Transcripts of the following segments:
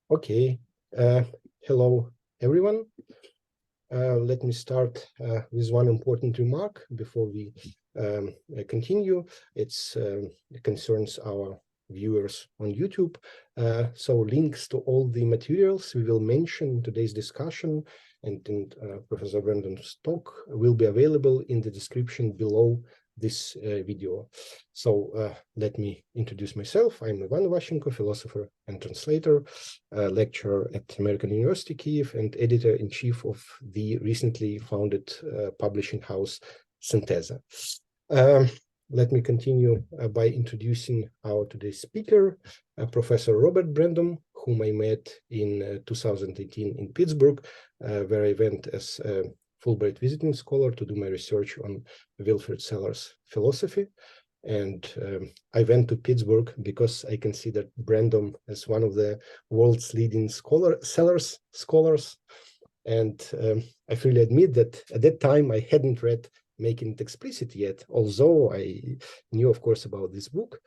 Okay. Hello, everyone. Let me start with one important remark before we continue. It concerns our viewers on YouTube. So links to all the materials we will mention in today's discussion and in Professor Brandom's talk will be available in the description below this video. So let me introduce myself. I'm Ivashchenko, philosopher and translator, lecturer at American University, Kyiv, and editor-in-chief of the recently founded publishing house, Synteza. Let me continue by introducing our today's speaker, Professor Robert Brandom, whom I met in 2018 in Pittsburgh, where I went as a Fulbright visiting scholar to do my research on Wilfrid Sellars' philosophy. And I went to Pittsburgh because I considered Brandom as one of the world's leading Sellars scholars. And I freely admit that at that time I hadn't read Making It Explicit yet, although I knew, of course, about this book.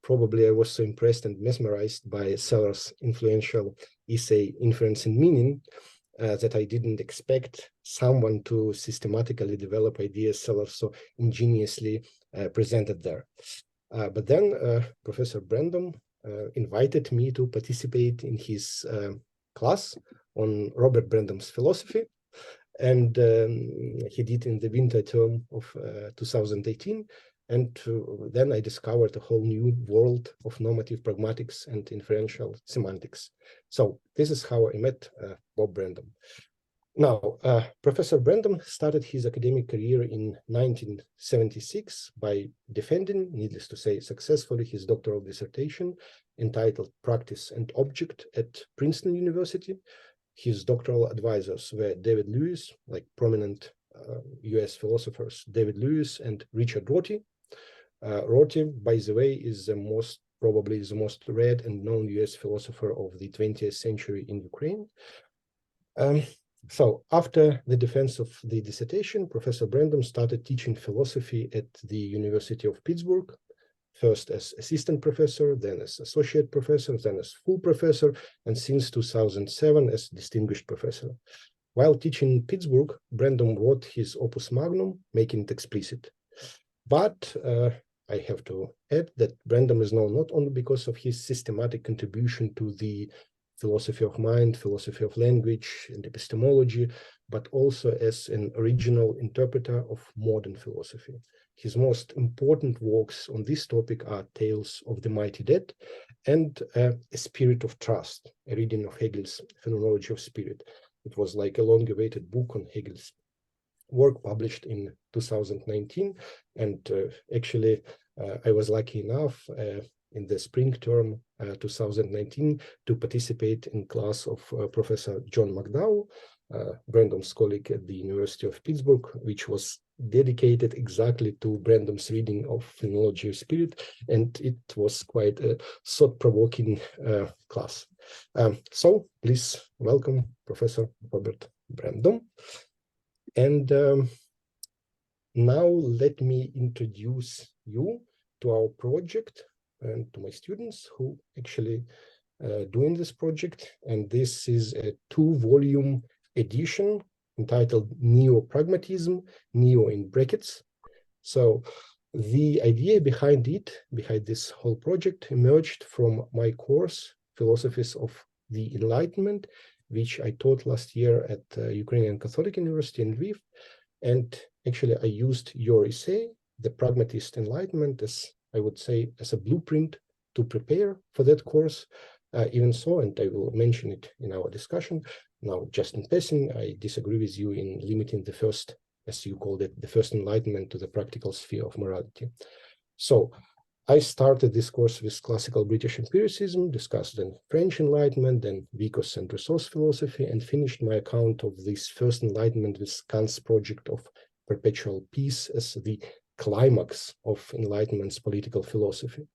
Probably I was so impressed and mesmerized by Sellars' influential essay, Inference and Meaning, that I didn't expect someone to systematically develop ideas Sellars so ingeniously presented there. But then Professor Brandom invited me to participate in his class on Robert Brandom's philosophy. And he did in the winter term of 2018. And then I discovered a whole new world of normative pragmatics and inferential semantics. So this is how I met Bob Brandom. Now, Professor Brandom started his academic career in 1976 by defending, needless to say, successfully his doctoral dissertation entitled Practice and Object at Princeton University. His doctoral advisors were David Lewis, like prominent US philosophers, David Lewis and Richard Rorty. Rorty, by the way, is probably the most read and known US philosopher of the 20th century in Ukraine. So after the defense of the dissertation, Professor Brandom started teaching philosophy at the University of Pittsburgh, first as assistant professor, then as associate professor, then as full professor, and since 2007 as distinguished professor. While teaching in Pittsburgh, Brandom wrote his opus magnum, Making It Explicit. But I have to add that Brandom is known not only because of his systematic contribution to the philosophy of mind, philosophy of language, and epistemology, but also as an original interpreter of modern philosophy. His most important works on this topic are Tales of the Mighty Dead and A Spirit of Trust, a reading of Hegel's Phenomenology of Spirit. It was like a long-awaited book on Hegel's work published in 2019. And actually, I was lucky enough in the spring term 2019 to participate in class of Professor John McDowell, Brandom's colleague at the University of Pittsburgh, which was dedicated exactly to Brandom's reading of Phenomenology of Spirit, and it was quite a thought-provoking class. So please welcome Professor Robert Brandom. And now let me introduce you to our project and to my students who actually doing this project. And this is a 2-volume edition entitled Neo-pragmatism, Neo in brackets. So the idea behind this whole project emerged from my course, Philosophies of the Enlightenment, which I taught last year at Ukrainian Catholic University in Lviv. And actually I used your essay, The Pragmatist Enlightenment, as I would say, as a blueprint to prepare for that course. Even so, and I will mention it in our discussion. Now, just in passing, I disagree with you in limiting the first, as you called it, the first enlightenment to the practical sphere of morality. So I started this course with classical British empiricism, discussed then French Enlightenment, then Vicos and Rousseau's philosophy, and finished my account of this first enlightenment with Kant's project of perpetual peace as the climax of Enlightenment's political philosophy.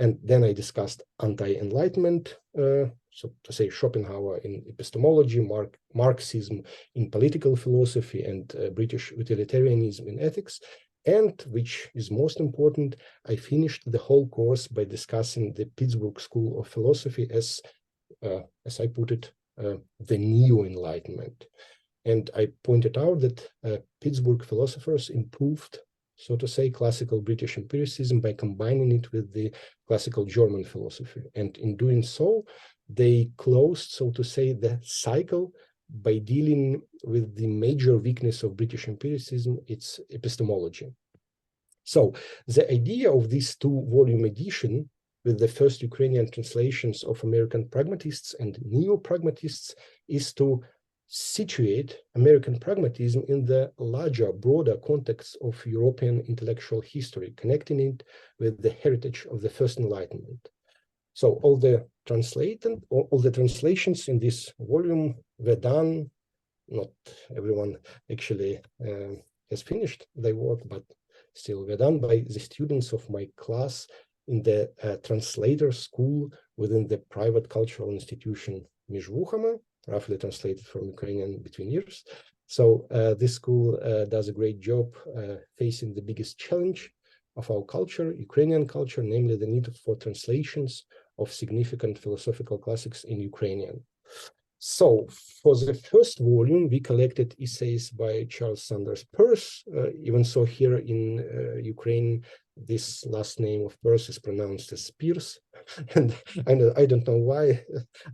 And then I discussed anti-enlightenment, so to say Schopenhauer in epistemology, Marxism in political philosophy, and British utilitarianism in ethics. And, which is most important, I finished the whole course by discussing the Pittsburgh School of Philosophy as as I put it, the Neo-Enlightenment. And I pointed out that Pittsburgh philosophers improved, so to say, classical British empiricism by combining it with the classical German philosophy. And in doing so, they closed, so to say, the cycle by dealing with the major weakness of British empiricism, its epistemology. So the idea of this two-volume edition with the first Ukrainian translations of American pragmatists and neo-pragmatists is to situate American pragmatism in the larger, broader context of European intellectual history, connecting it with the heritage of the First Enlightenment. So all the translations in this volume were done. Not everyone actually has finished their work, but still were done by the students of my class in the translator school within the private cultural institution Mizhvuchama, roughly translated from Ukrainian between years. So this school does a great job facing the biggest challenge of our culture, Ukrainian culture, namely the need for translations of significant philosophical classics in Ukrainian. So for the first volume, we collected essays by Charles Sanders Peirce. Even so here in Ukraine, this last name of Peirce is pronounced as Pierce. And I don't know why.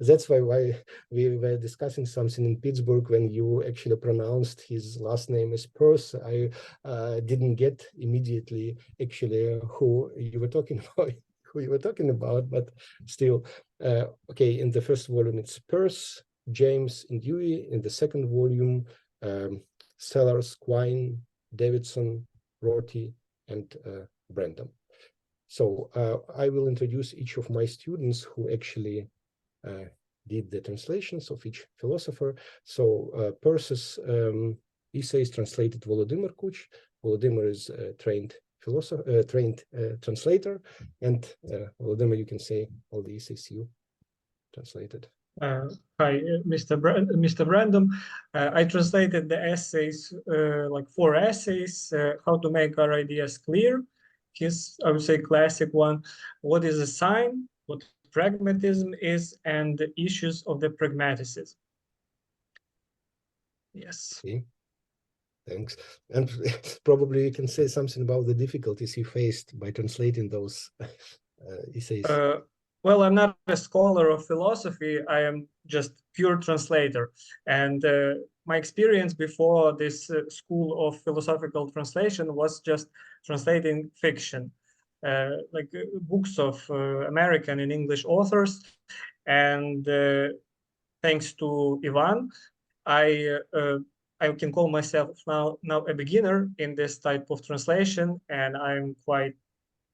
That's why we were discussing something in Pittsburgh when you actually pronounced his last name as Peirce. I didn't get immediately actually who you were talking about, but still, okay, in the first volume, it's Peirce, James, and Dewey. In the second volume, Sellers, Quine, Davidson, Rorty, and Brandom. So I will introduce each of my students who actually did the translations of each philosopher. So Peirce's essays translated Volodymyr Kuch. Volodymyr is a trained philosopher, trained translator, and Volodymyr, you can say all the essays you translated. Hi, Mr. Brandom. I translated the essays, like 4 essays, how to make our ideas clear. His, I would say, classic one, what is a sign, what pragmatism is, and the issues of the pragmatism. Yes. Okay. Thanks. And probably you can say something about the difficulties you faced by translating those essays. Well, I'm not a scholar of philosophy. I am just pure translator. And my experience before this school of philosophical translation was just translating fiction, like books of American and English authors. And thanks to Ivan, I can call myself now a beginner in this type of translation, and I'm quite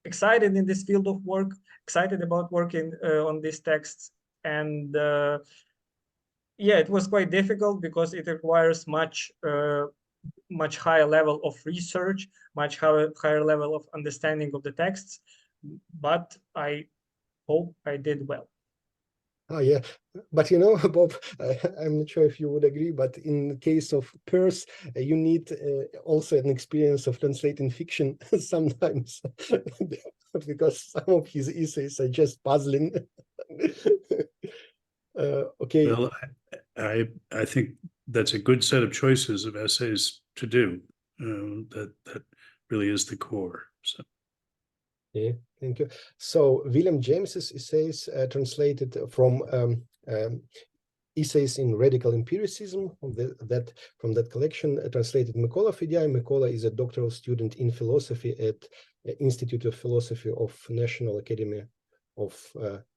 excited in this field of work, excited about working on these texts. And yeah, it was quite difficult because it requires much higher level of research, much higher level of understanding of the texts, but I hope I did well. Oh, yeah. But you know, Bob, I'm not sure if you would agree, but in the case of Peirce, you need also an experience of translating fiction sometimes, because some of his essays are just puzzling. Okay. Well, I think that's a good set of choices of essays to do. That really is the core. So. Yeah, thank you. So William James's essays translated from essays in radical empiricism from that collection translated Mykola Fedya. Mykola is a doctoral student in philosophy at Institute of Philosophy of National Academy of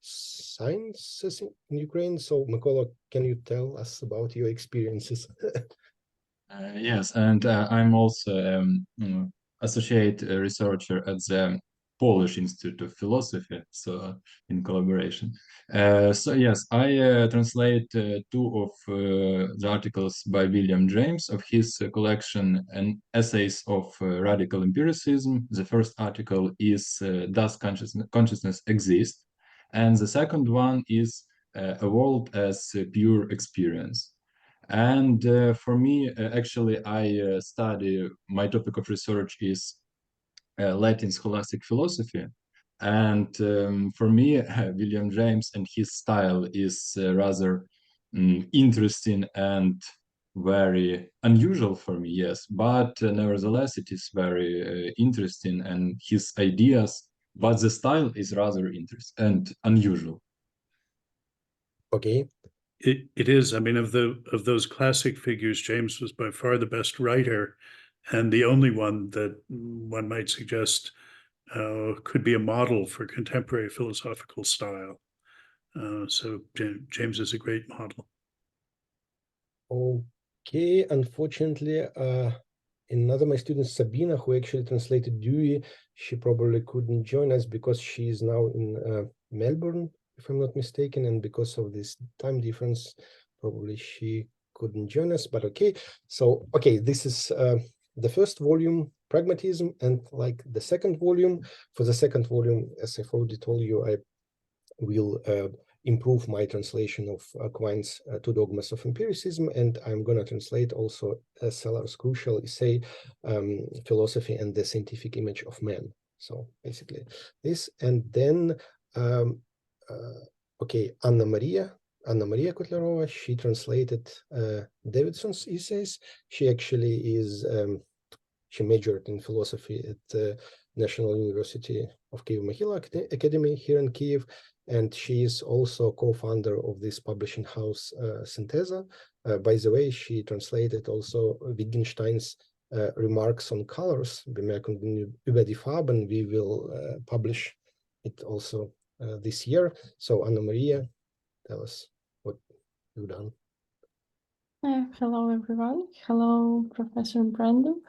Sciences in Ukraine. So Mykola, can you tell us about your experiences? Yes, and I'm also associate researcher at the Polish Institute of Philosophy, so in collaboration. So yes, I translate 2 of the articles by William James of his collection and essays of radical empiricism. The first article is Does Consciousness Exist? And the second one is A World as Pure Experience. And for me, actually, I study, my topic of research is Latin scholastic philosophy. And for me, William James and his style is rather interesting and very unusual for me, yes, but nevertheless it is very interesting, and his ideas, but the style is rather interesting and unusual. Okay. It is. I mean, of those classic figures, James was by far the best writer, and the only one that one might suggest could be a model for contemporary philosophical style. So James is a great model. Okay, unfortunately, another my student, Sabina, who actually translated Dewey, she probably couldn't join us because she is now in Melbourne, if I'm not mistaken, and because of this time difference, probably she couldn't join us, but okay. So, okay, this is the first volume, Pragmatism, and like the second volume. For the second volume, as I've already told you, I will improve my translation of Quine's Two Dogmas of Empiricism, and I'm going to translate also Sellars' crucial essay, Philosophy and the Scientific Image of Man. So basically this, and then, okay, Anna Maria Kotlerova, she translated Davidson's essays. She actually is, she majored in philosophy at the National University of Kyiv-Mohyla Academy here in Kyiv, and she is also co-founder of this publishing house, Synteza. By the way, she translated also Wittgenstein's remarks on colors, Bemerkungen über die Farben. We will publish it also this year. So Anna Maria, tell us what you've done. Hello, everyone. Hello, Professor Brandom.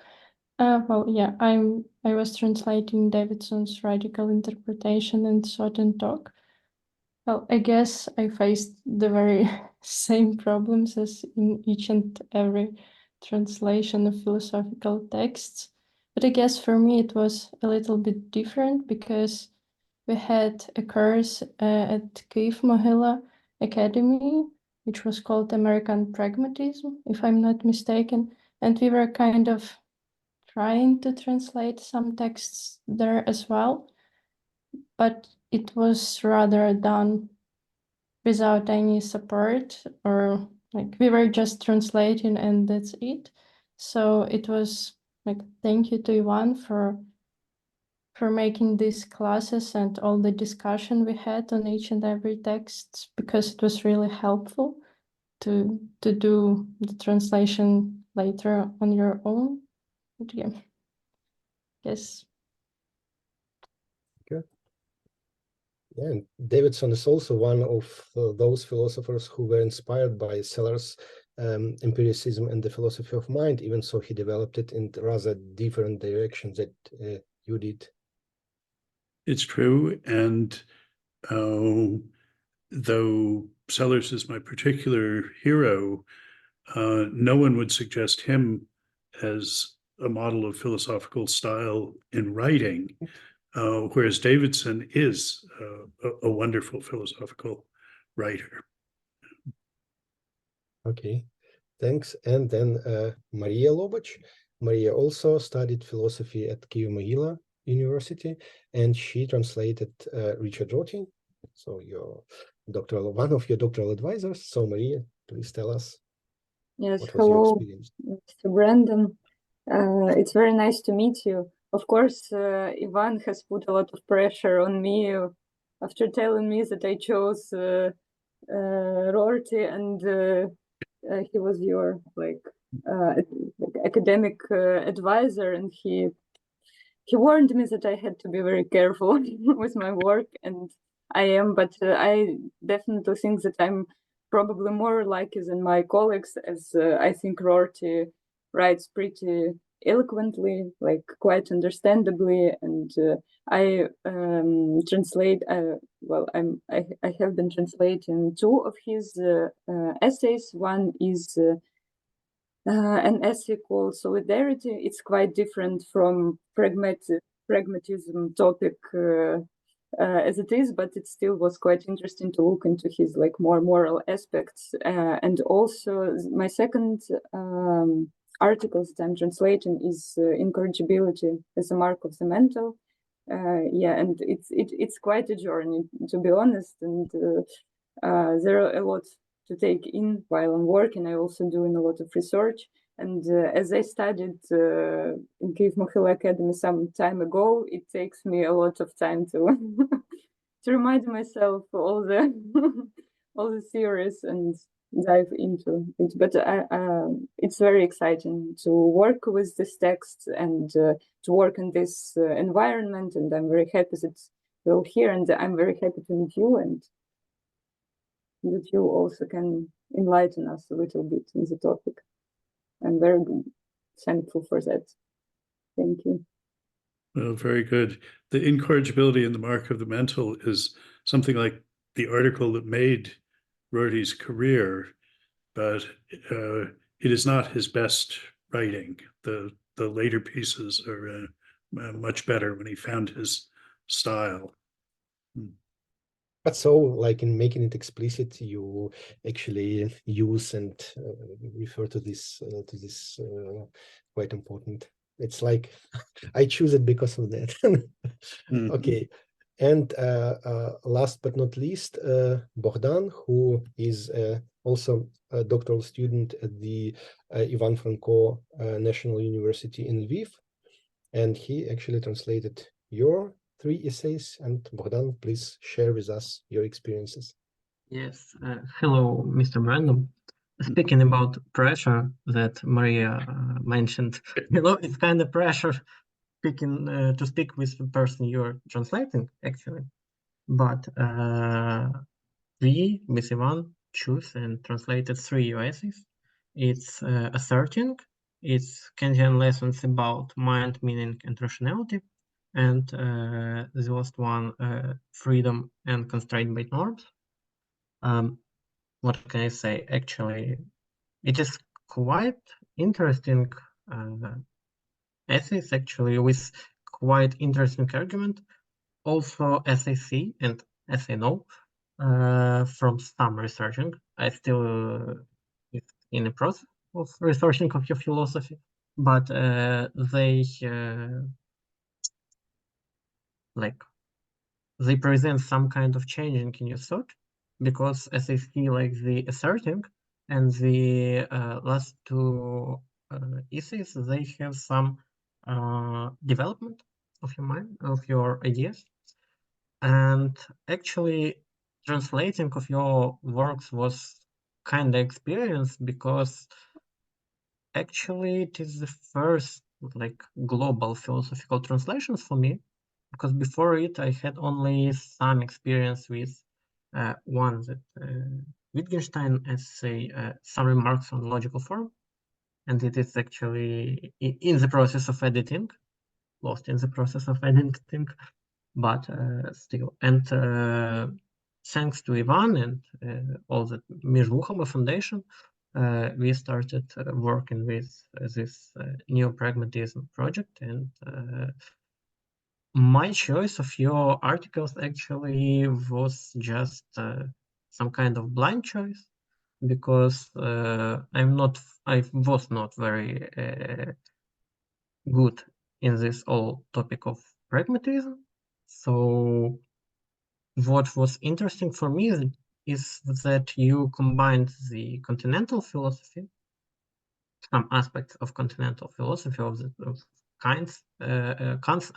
Well, yeah, I was translating Davidson's Radical Interpretation and Thought and Talk. Well, I guess I faced the very same problems as in each and every translation of philosophical texts. But I guess for me it was a little bit different because we had a course at Kyiv-Mohyla Academy, which was called American Pragmatism, if I'm not mistaken. And we were kind of trying to translate some texts there as well, but it was rather done without any support, or like we were just translating and that's it. So it was like, thank you to Ivan for making these classes and all the discussion we had on each and every text, because it was really helpful to do the translation later on your own. But yeah, yes. Okay. Yeah, and Davidson is also one of those philosophers who were inspired by Sellars' empiricism and the philosophy of mind, even so he developed it in rather different directions that you did. It's true, and though Sellars is my particular hero, no one would suggest him as a model of philosophical style in writing, whereas Davidson is a wonderful philosophical writer. Okay, thanks. And then Maria Lobach. Maria also studied philosophy at Kyiv-Mohyla University, and she translated Richard Rorty, so one of your doctoral advisors. So Maria, please tell us. Yes, what was your hello, experience? Mr. Brandom. It's very nice to meet you. Of course, Ivan has put a lot of pressure on me after telling me that I chose Rorty, and he was your academic advisor, and he warned me that I had to be very careful with my work, and I am, but I definitely think that I'm probably more lucky than my colleagues, as I think Rorty writes pretty eloquently, like quite understandably, and I translate, well, I have been translating two of his essays. One is an essay called Solidarity. It's quite different from pragmatism topic as it is, but it still was quite interesting to look into his like more moral aspects. And also my second article that I'm translating is Incorrigibility as a Mark of the Mental. Yeah, and it's quite a journey, to be honest, and there are a lot to take in while I'm working. I also doing a lot of research, and as I studied in Kyiv Mohyla Academy some time ago, it takes me a lot of time to to remind myself all the all the theories and dive into it. But it's very exciting to work with this text and to work in this environment, and I'm very happy that you're here, and I'm very happy to meet you, and that you also can enlighten us a little bit in the topic. I'm very thankful for that. Thank you. Well, very good. The incorrigibility and the mark of the mental is something like the article that made Rorty's career, but it is not his best writing. The later pieces are much better when he found his style. But so, like in making it explicit, you actually use and refer to this quite important. It's like I choose it because of that. Okay, and last but not least, Bogdan, who is also a doctoral student at the Ivan Franko National University in Lviv, and he actually translated your 3 essays. And Bogdan, please share with us your experiences. Yes. Hello, Mr. Brandom. Speaking about pressure that Maria mentioned, it's kind of pressure speaking to speak with the person you're translating, actually. But we, with Ivan, choose and translated 3 essays. It's asserting, it's Kantian lessons about mind, meaning, and rationality, and the last one, freedom and constraint by norms. What can I say? Actually, it is quite interesting essays, actually, with quite interesting argument. Also, as I see and as I know from some researching, I still in the process of researching of your philosophy, but they present some kind of changing in your thought, because as I see, like the asserting and the last 2 essays, they have some development of your mind, of your ideas. And actually, translating of your works was kind of experience, because actually it is the first like global philosophical translations for me, because before it I had only some experience with one that Wittgenstein essay, some remarks on logical form, and it is actually in the process of editing, lost in the process of editing, but still. And thanks to Ivan and all the Междухома Foundation, we started working with this Neo-pragmatism project, and my choice of your articles actually was just some kind of blind choice, because I was not very good in this whole topic of pragmatism. So what was interesting for me is that you combined the continental philosophy, some aspects of continental philosophy of Kant's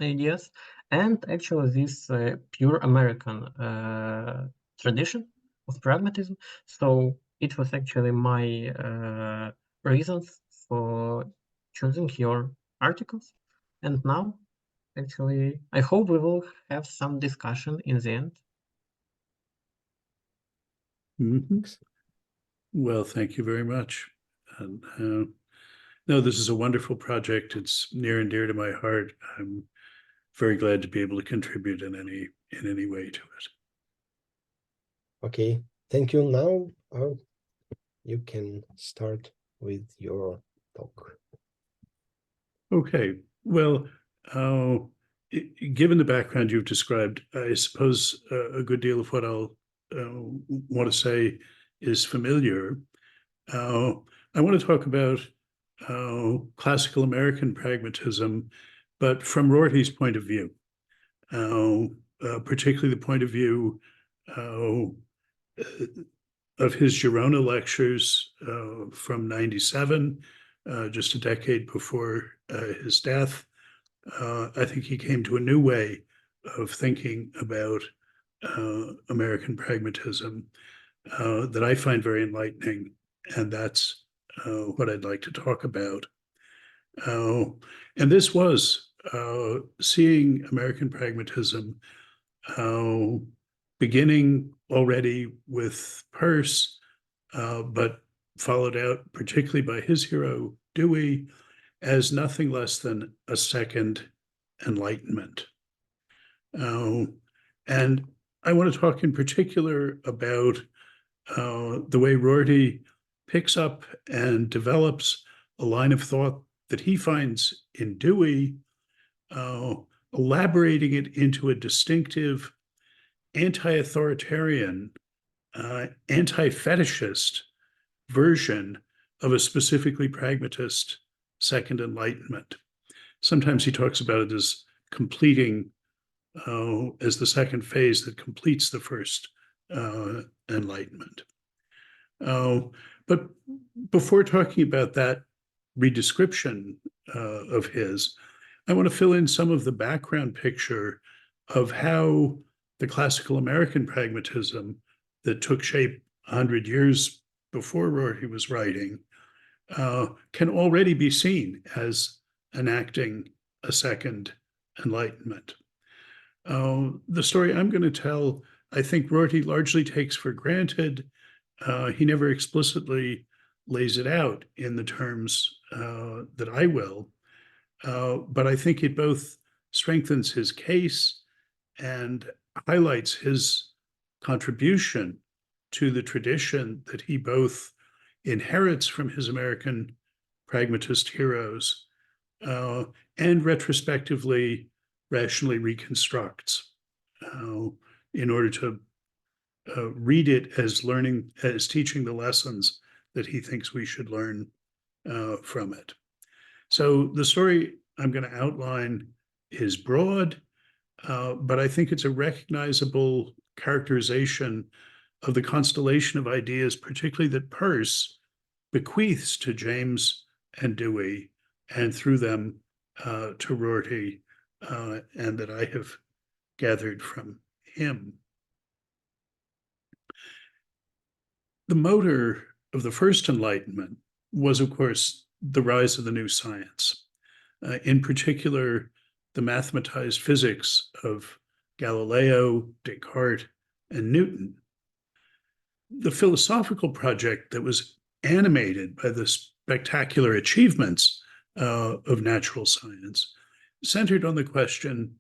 ideas, and actually this pure American tradition of pragmatism. So it was actually my reasons for choosing your articles. And now, actually, I hope we will have some discussion in the end. Well, thank you very much. And no, this is a wonderful project. It's near and dear to my heart. I'm very glad to be able to contribute in any way to it. Okay, thank you. Now you can start with your talk. Okay, well, given the background you've described, I suppose a good deal of what I'll want to say is familiar. I want to talk about classical American pragmatism, but from Rorty's point of view. particularly the point of view of his Girona lectures from 97, just a decade before his death. I think he came to a new way of thinking about American pragmatism that I find very enlightening, and that's what I'd like to talk about. And this was seeing American pragmatism beginning already with Peirce, but followed out particularly by his hero, Dewey, as nothing less than a second Enlightenment. And I want to talk in particular about the way Rorty picks up and develops a line of thought that he finds in Dewey, elaborating it into a distinctive anti-authoritarian, anti-fetishist version of a specifically pragmatist second Enlightenment. Sometimes he talks about it as completing, as the second phase that completes the first Enlightenment. But before talking about that redescription of his, I want to fill in some of the background picture of how the classical American pragmatism that took shape 100 years before Rorty was writing can already be seen as enacting a second Enlightenment. The story I'm going to tell, I think Rorty largely takes for granted. He never explicitly lays it out in the terms that I will, but I think it both strengthens his case and highlights his contribution to the tradition that he both inherits from his American pragmatist heroes and retrospectively rationally reconstructs in order to read it as teaching the lessons that he thinks we should learn from it. So the story I'm going to outline is broad, but I think it's a recognizable characterization of the constellation of ideas, particularly that Peirce bequeaths to James and Dewey, and through them to Rorty, and that I have gathered from him. The motor of the first Enlightenment was, of course, the rise of the new science, in particular, the mathematized physics of Galileo, Descartes, and Newton. The philosophical project that was animated by the spectacular achievements of natural science centered on the question,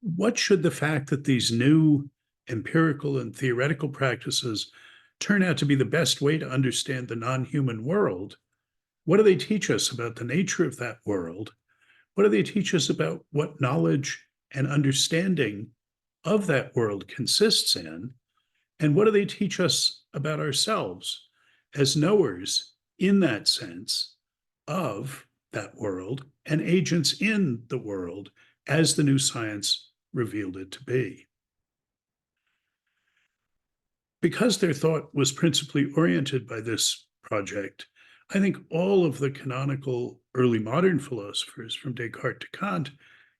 what should the fact that these new empirical and theoretical practices turn out to be the best way to understand the non-human world, what do they teach us about the nature of that world? What do they teach us about what knowledge and understanding of that world consists in? And what do they teach us about ourselves as knowers in that sense of that world and agents in the world as the new science revealed it to be? Because their thought was principally oriented by this project, I think all of the canonical early modern philosophers, from Descartes to Kant,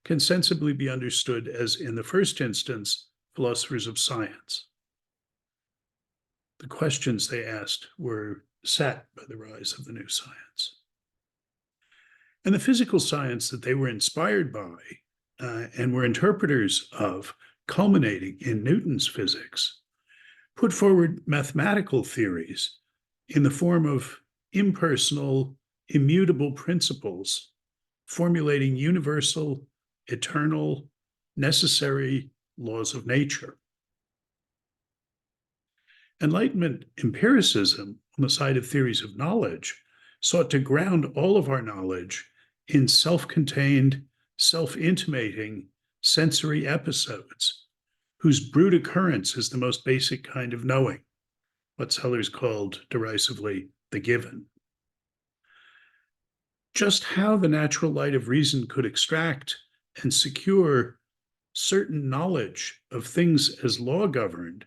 can sensibly be understood as, in the first instance, philosophers of science. The questions they asked were set by the rise of the new science. And the physical science that they were inspired by and were interpreters of, culminating in Newton's physics, put forward mathematical theories in the form of impersonal, immutable principles, formulating universal, eternal, necessary laws of nature. Enlightenment empiricism, on the side of theories of knowledge, sought to ground all of our knowledge in self-contained, self-intimating sensory episodes, whose brute occurrence is the most basic kind of knowing, what Sellers called derisively the given. Just how the natural light of reason could extract and secure certain knowledge of things as law governed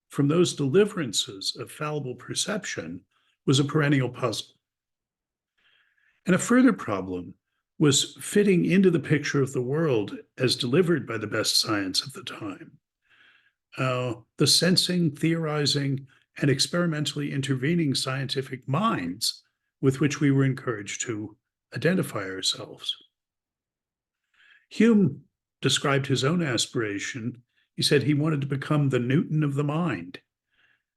from those deliverances of fallible perception was a perennial puzzle. And a further problem was fitting into the picture of the world as delivered by the best science of the time. The sensing, theorizing, and experimentally intervening scientific minds with which we were encouraged to identify ourselves. Hume described his own aspiration. He said he wanted to become the Newton of the mind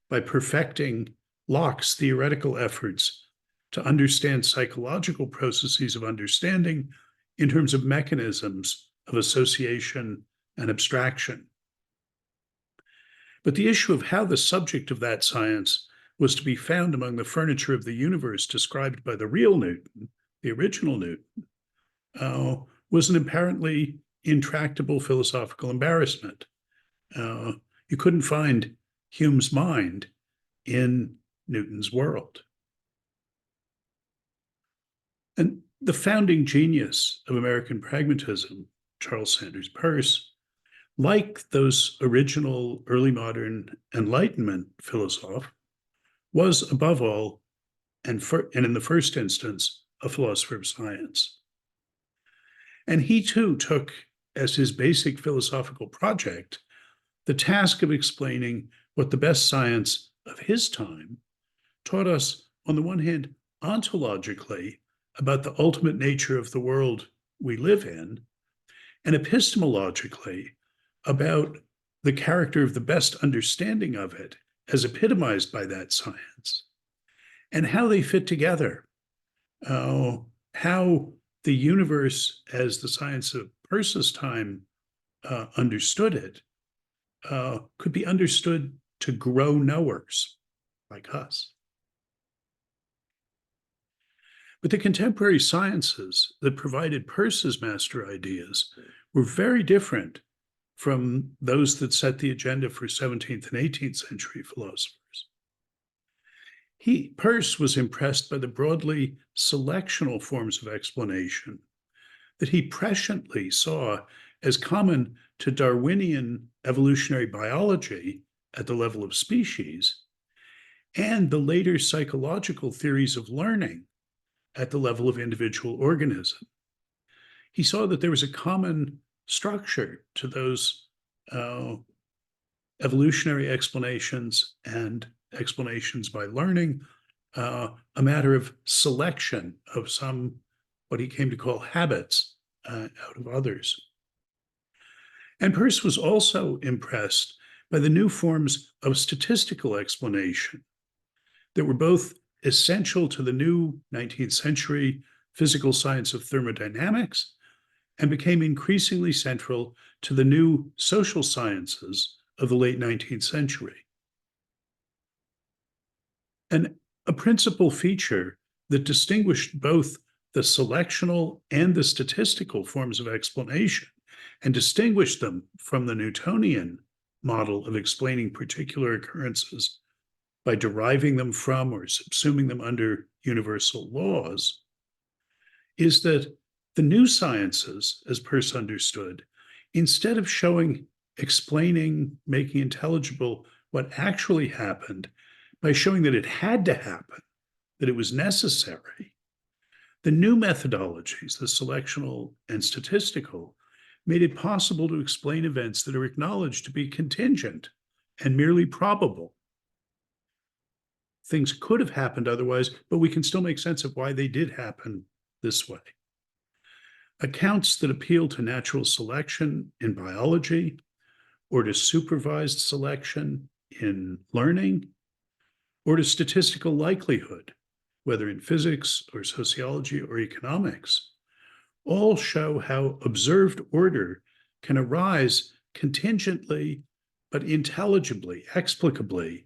by perfecting Locke's theoretical efforts to understand psychological processes of understanding in terms of mechanisms of association and abstraction. But the issue of how the subject of that science was to be found among the furniture of the universe described by the real Newton, the original Newton, was an apparently intractable philosophical embarrassment. You couldn't find Hume's mind in Newton's world. And the founding genius of American pragmatism, Charles Sanders Peirce, like those original early modern Enlightenment philosophes, was above all, and in the first instance, a philosopher of science. And he too took as his basic philosophical project the task of explaining what the best science of his time taught us, on the one hand, ontologically about the ultimate nature of the world we live in, and epistemologically about the character of the best understanding of it as epitomized by that science, and how they fit together, how the universe as the science of Peirce's time understood it could be understood to grow knowers like us. But the contemporary sciences that provided Peirce's master ideas were very different from those that set the agenda for 17th and 18th century philosophers. Peirce was impressed by the broadly selectional forms of explanation that he presciently saw as common to Darwinian evolutionary biology at the level of species and the later psychological theories of learning at the level of individual organism. He saw that there was a common structure to those evolutionary explanations and explanations by learning, a matter of selection of some, what he came to call habits out of others. And Peirce was also impressed by the new forms of statistical explanation that were both essential to the new 19th century physical science of thermodynamics and became increasingly central to the new social sciences of the late 19th century. And a principal feature that distinguished both the selectional and the statistical forms of explanation and distinguished them from the Newtonian model of explaining particular occurrences by deriving them from or subsuming them under universal laws, is that the new sciences, as Peirce understood, instead of explaining, making intelligible what actually happened by showing that it had to happen, that it was necessary, the new methodologies, the selectional and statistical, made it possible to explain events that are acknowledged to be contingent and merely probable. Things could have happened otherwise, but we can still make sense of why they did happen this way. Accounts that appeal to natural selection in biology or to supervised selection in learning or to statistical likelihood, whether in physics or sociology or economics, all show how observed order can arise contingently but intelligibly, explicably,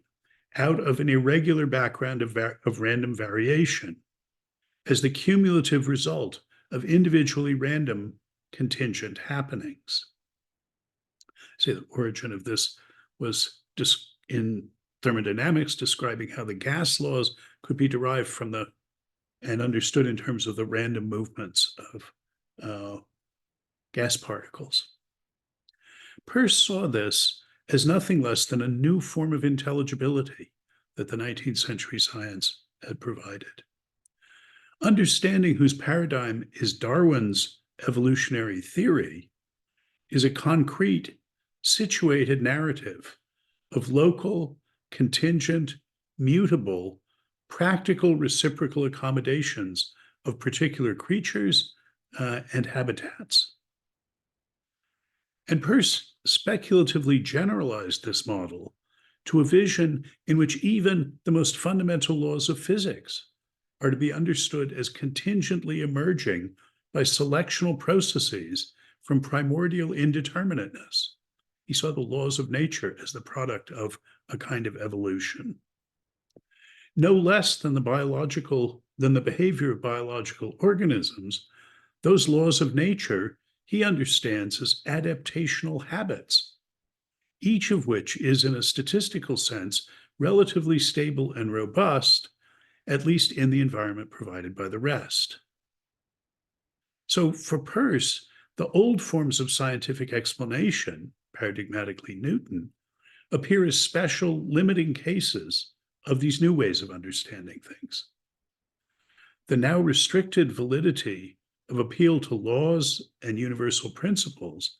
out of an irregular background of random variation as the cumulative result of individually random contingent happenings. Say the origin of this was just in thermodynamics, describing how the gas laws could be derived from and understood in terms of the random movements of gas particles. Peirce saw this as nothing less than a new form of intelligibility that the 19th century science had provided. Understanding whose paradigm is Darwin's evolutionary theory is a concrete, situated narrative of local, contingent, mutable, practical reciprocal accommodations of particular creatures and habitats. And Peirce speculatively generalized this model to a vision in which even the most fundamental laws of physics are to be understood as contingently emerging by selectional processes from primordial indeterminateness. He saw the laws of nature as the product of a kind of evolution. No less than the behavior of biological organisms, those laws of nature he understands as adaptational habits, each of which is, in a statistical sense, relatively stable and robust, at least in the environment provided by the rest. So for Peirce, the old forms of scientific explanation, paradigmatically Newton, appear as special limiting cases of these new ways of understanding things. The now restricted validity of appeal to laws and universal principles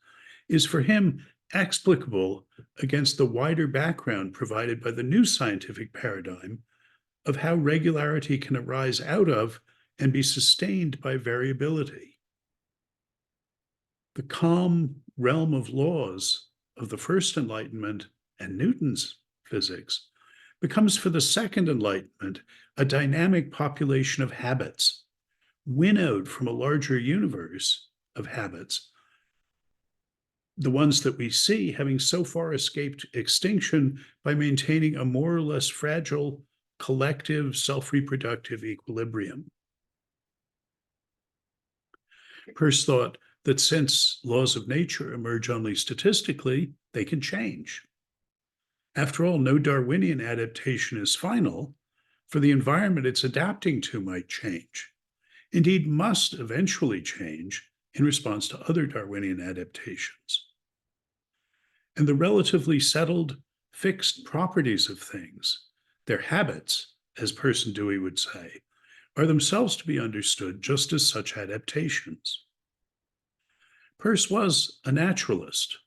is for him explicable against the wider background provided by the new scientific paradigm of how regularity can arise out of and be sustained by variability. The calm realm of laws of the First Enlightenment and Newton's physics becomes for the Second Enlightenment a dynamic population of habits, winnowed from a larger universe of habits, the ones that we see having so far escaped extinction by maintaining a more or less fragile collective self-reproductive equilibrium. Peirce thought that since laws of nature emerge only statistically, they can change. After all, no Darwinian adaptation is final, for the environment it's adapting to might change, indeed must eventually change in response to other Darwinian adaptations. And the relatively settled, fixed properties of things, their habits, as Peirce and Dewey would say, are themselves to be understood just as such adaptations. Peirce was a naturalist,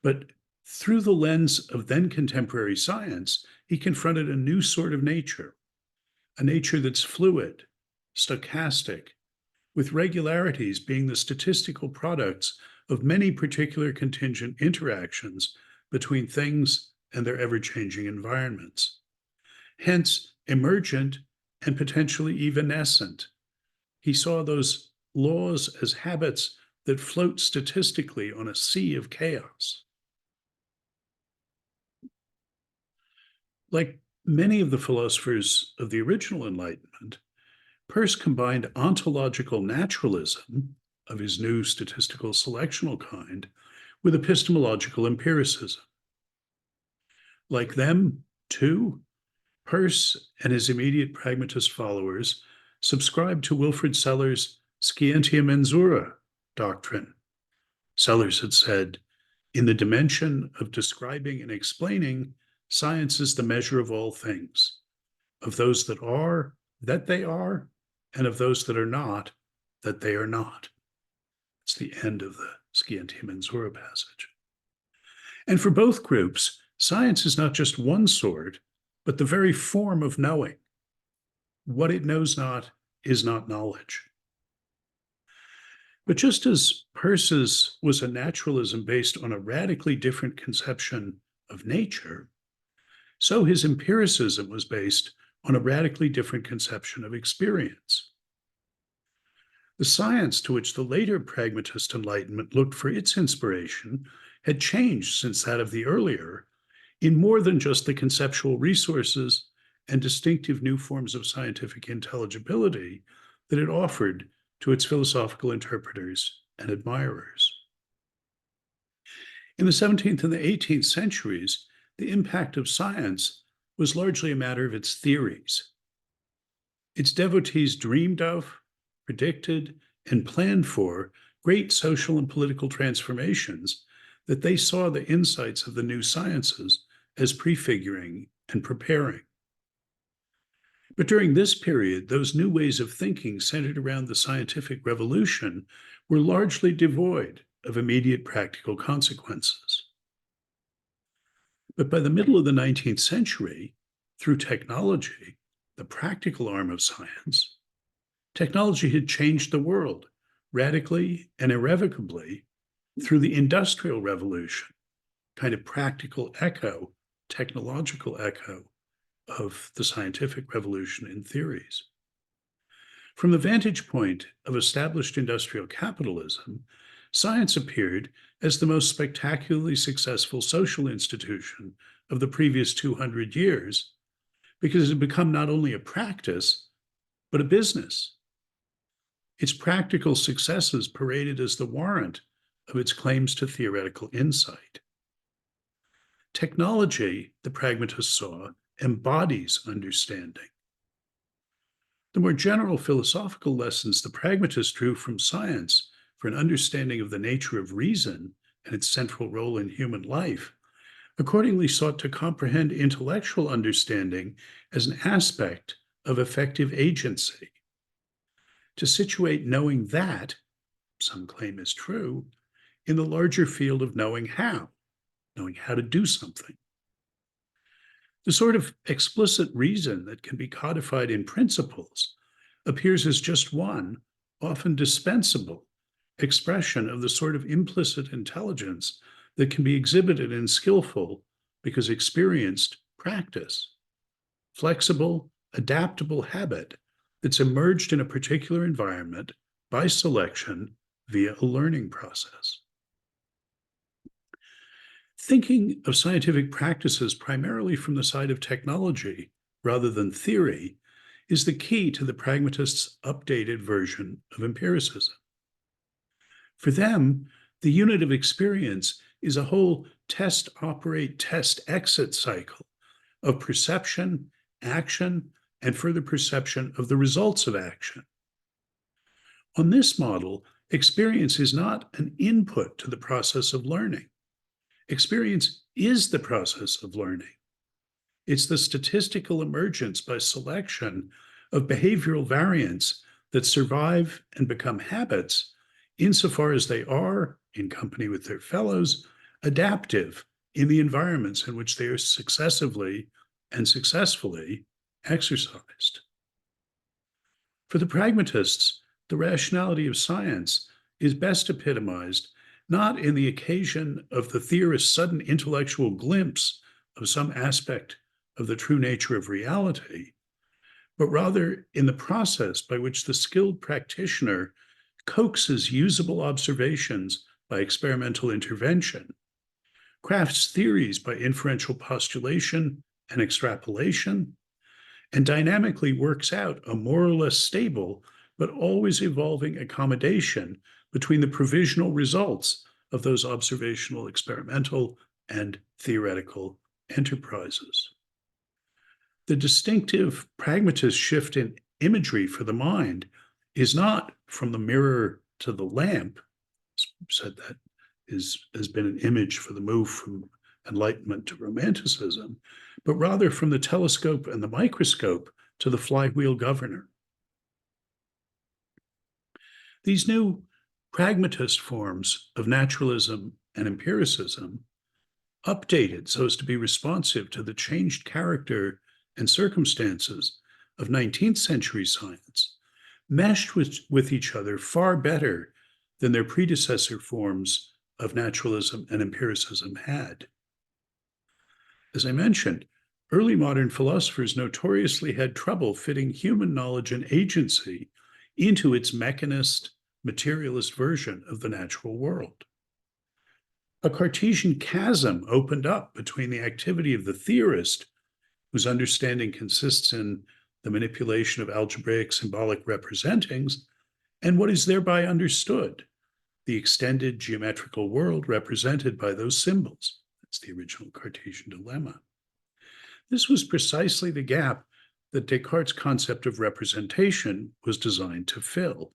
but through the lens of then contemporary science, he confronted a new sort of nature, a nature that's fluid, stochastic, with regularities being the statistical products of many particular contingent interactions between things and their ever-changing environments. Hence, emergent and potentially evanescent. He saw those laws as habits that float statistically on a sea of chaos. Like many of the philosophers of the original Enlightenment, Peirce combined ontological naturalism of his new statistical selectional kind with epistemological empiricism. Like them, too, Peirce and his immediate pragmatist followers subscribed to Wilfrid Sellars' scientia mensura doctrine. Sellars had said, in the dimension of describing and explaining, science is the measure of all things, of those that they are, and of those that are not, that they are not. It's the end of the scientia mensura passage. And for both groups, science is not just one sort, but the very form of knowing. What it knows not is not knowledge. But just as Peirce's was a naturalism based on a radically different conception of nature, so his empiricism was based on a radically different conception of experience. The science to which the later pragmatist Enlightenment looked for its inspiration had changed since that of the earlier in more than just the conceptual resources and distinctive new forms of scientific intelligibility that it offered to its philosophical interpreters and admirers. In the 17th and the 18th centuries, the impact of science was largely a matter of its theories. Its devotees dreamed of, predicted, and planned for great social and political transformations that they saw the insights of the new sciences as prefiguring and preparing. But during this period, those new ways of thinking centered around the scientific revolution were largely devoid of immediate practical consequences. But by the middle of the 19th century, through technology, the practical arm of science, technology had changed the world radically and irrevocably through the Industrial Revolution, kind of practical echo, technological echo of the scientific revolution in theories. From the vantage point of established industrial capitalism, science appeared as the most spectacularly successful social institution of the previous 200 years, because it had become not only a practice, but a business. Its practical successes paraded as the warrant of its claims to theoretical insight. Technology, the pragmatists saw, embodies understanding. The more general philosophical lessons the pragmatists drew from science for an understanding of the nature of reason and its central role in human life accordingly sought to comprehend intellectual understanding as an aspect of effective agency, to situate knowing that, some claim is true, in the larger field of knowing how to do something. The sort of explicit reason that can be codified in principles appears as just one, often dispensable, expression of the sort of implicit intelligence that can be exhibited in skillful, because experienced, practice, flexible, adaptable habit that's emerged in a particular environment by selection via a learning process. Thinking of scientific practices primarily from the side of technology rather than theory is the key to the pragmatists' updated version of empiricism. For them, the unit of experience is a whole test, operate, test, exit cycle of perception, action, and further perception of the results of action. On this model, experience is not an input to the process of learning. Experience is the process of learning. It's the statistical emergence by selection of behavioral variants that survive and become habits insofar as they are, in company with their fellows, adaptive in the environments in which they are successively and successfully exercised. For the pragmatists, the rationality of science is best epitomized not in the occasion of the theorist's sudden intellectual glimpse of some aspect of the true nature of reality, but rather in the process by which the skilled practitioner coaxes usable observations by experimental intervention, crafts theories by inferential postulation and extrapolation, and dynamically works out a more or less stable but always evolving accommodation between the provisional results of those observational, experimental, and theoretical enterprises. The distinctive pragmatist shift in imagery for the mind is not from the mirror to the lamp, said that has been an image for the move from Enlightenment to Romanticism, but rather from the telescope and the microscope to the flywheel governor. These new pragmatist forms of naturalism and empiricism, updated so as to be responsive to the changed character and circumstances of 19th century science, meshed with each other far better than their predecessor forms of naturalism and empiricism had. As I mentioned, early modern philosophers notoriously had trouble fitting human knowledge and agency into its mechanist, materialist version of the natural world. A Cartesian chasm opened up between the activity of the theorist, whose understanding consists in the manipulation of algebraic symbolic representings, and what is thereby understood, the extended geometrical world represented by those symbols. That's the original Cartesian dilemma. This was precisely the gap that Descartes' concept of representation was designed to fill.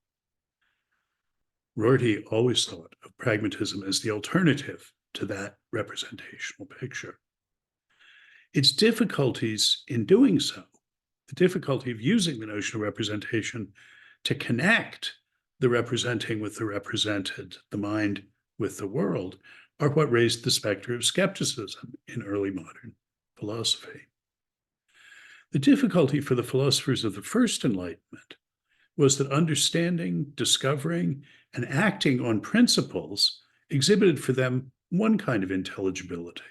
Rorty always thought of pragmatism as the alternative to that representational picture. Its difficulties in doing so, the difficulty of using the notion of representation to connect the representing with the represented, the mind with the world, are what raised the specter of skepticism in early modern philosophy. The difficulty for the philosophers of the First Enlightenment was that understanding, discovering, and acting on principles exhibited for them one kind of intelligibility.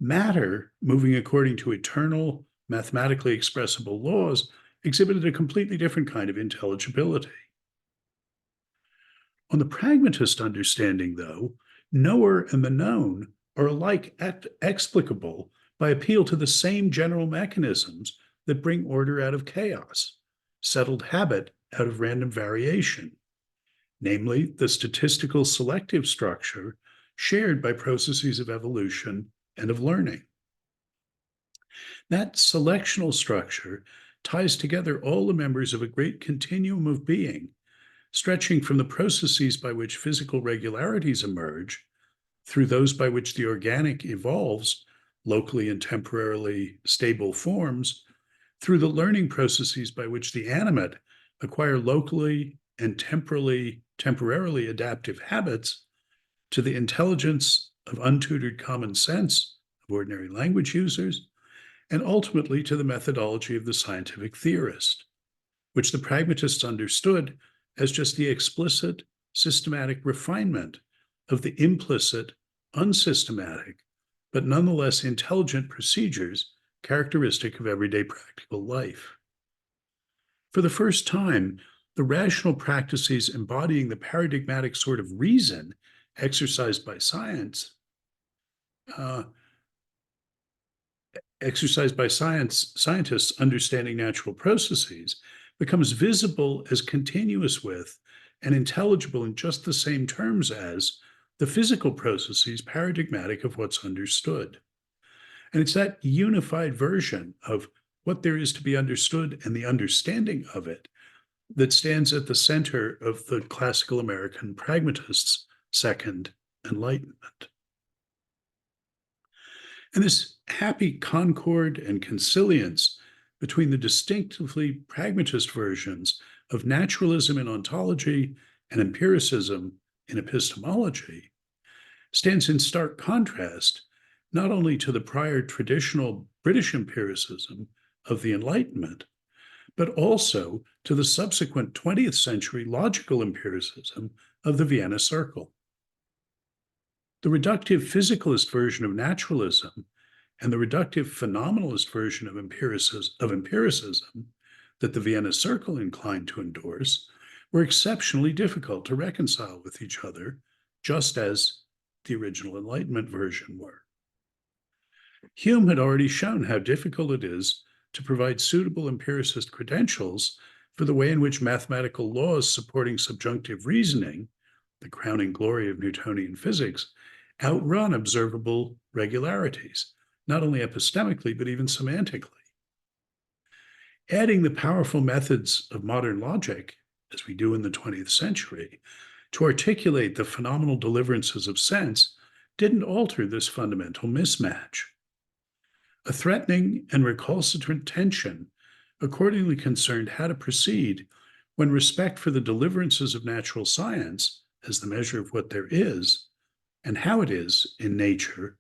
Matter, moving according to eternal, mathematically expressible laws, exhibited a completely different kind of intelligibility. On the pragmatist understanding, though, knower and the known are alike explicable by appeal to the same general mechanisms that bring order out of chaos, settled habit out of random variation, namely the statistical selective structure shared by processes of evolution and of learning. That selectional structure ties together all the members of a great continuum of being, stretching from the processes by which physical regularities emerge, through those by which the organic evolves locally and temporarily stable forms, through the learning processes by which the animate acquire locally and temporarily adaptive habits, to the intelligence of untutored common sense of ordinary language users, and ultimately to the methodology of the scientific theorist, which the pragmatists understood as just the explicit, systematic refinement of the implicit, unsystematic, but nonetheless intelligent procedures characteristic of everyday practical life. For the first time, the rational practices embodying the paradigmatic sort of reason exercised by scientists understanding natural processes, becomes visible as continuous with and intelligible in just the same terms as the physical processes paradigmatic of what's understood. And it's that unified version of what there is to be understood and the understanding of it that stands at the center of the classical American pragmatists' Second Enlightenment. And this happy concord and consilience between the distinctively pragmatist versions of naturalism in ontology and empiricism in epistemology stands in stark contrast not only to the prior traditional British empiricism of the Enlightenment, but also to the subsequent 20th century logical empiricism of the Vienna Circle. The reductive physicalist version of naturalism and the reductive phenomenalist version of empiricism that the Vienna Circle inclined to endorse were exceptionally difficult to reconcile with each other, just as the original Enlightenment version were. Hume had already shown how difficult it is to provide suitable empiricist credentials for the way in which mathematical laws supporting subjunctive reasoning, the crowning glory of Newtonian physics, outrun observable regularities, not only epistemically, but even semantically. Adding the powerful methods of modern logic, as we do in the 20th century, to articulate the phenomenal deliverances of sense didn't alter this fundamental mismatch. A threatening and recalcitrant tension accordingly concerned how to proceed when respect for the deliverances of natural science as the measure of what there is and how it is in nature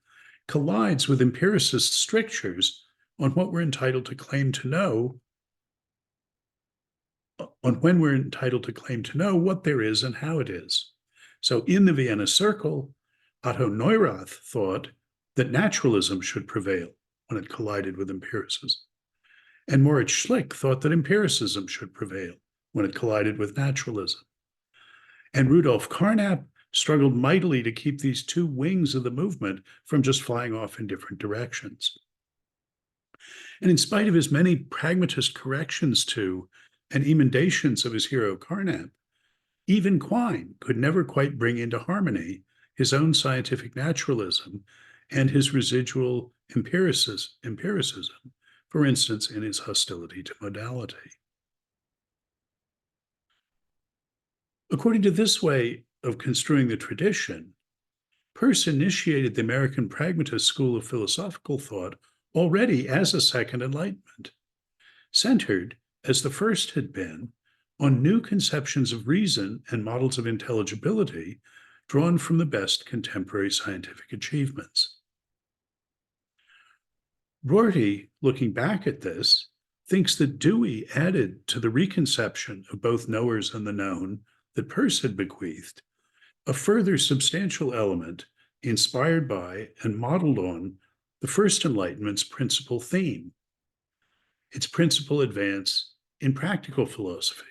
collides with empiricist strictures on what we're entitled to claim to know, on when we're entitled to claim to know what there is and how it is. So in the Vienna Circle, Otto Neurath thought that naturalism should prevail when it collided with empiricism. And Moritz Schlick thought that empiricism should prevail when it collided with naturalism. And Rudolf Carnap struggled mightily to keep these two wings of the movement from just flying off in different directions. And in spite of his many pragmatist corrections to and emendations of his hero Carnap, even Quine could never quite bring into harmony his own scientific naturalism and his residual empiricism, for instance, in his hostility to modality. According to this way of construing the tradition, Peirce initiated the American pragmatist school of philosophical thought already as a Second Enlightenment, centered, as the first had been, on new conceptions of reason and models of intelligibility drawn from the best contemporary scientific achievements. Rorty, looking back at this, thinks that Dewey added to the reconception of both knowers and the known that Peirce had bequeathed a further substantial element inspired by and modeled on the First Enlightenment's principal theme, its principal advance in practical philosophy,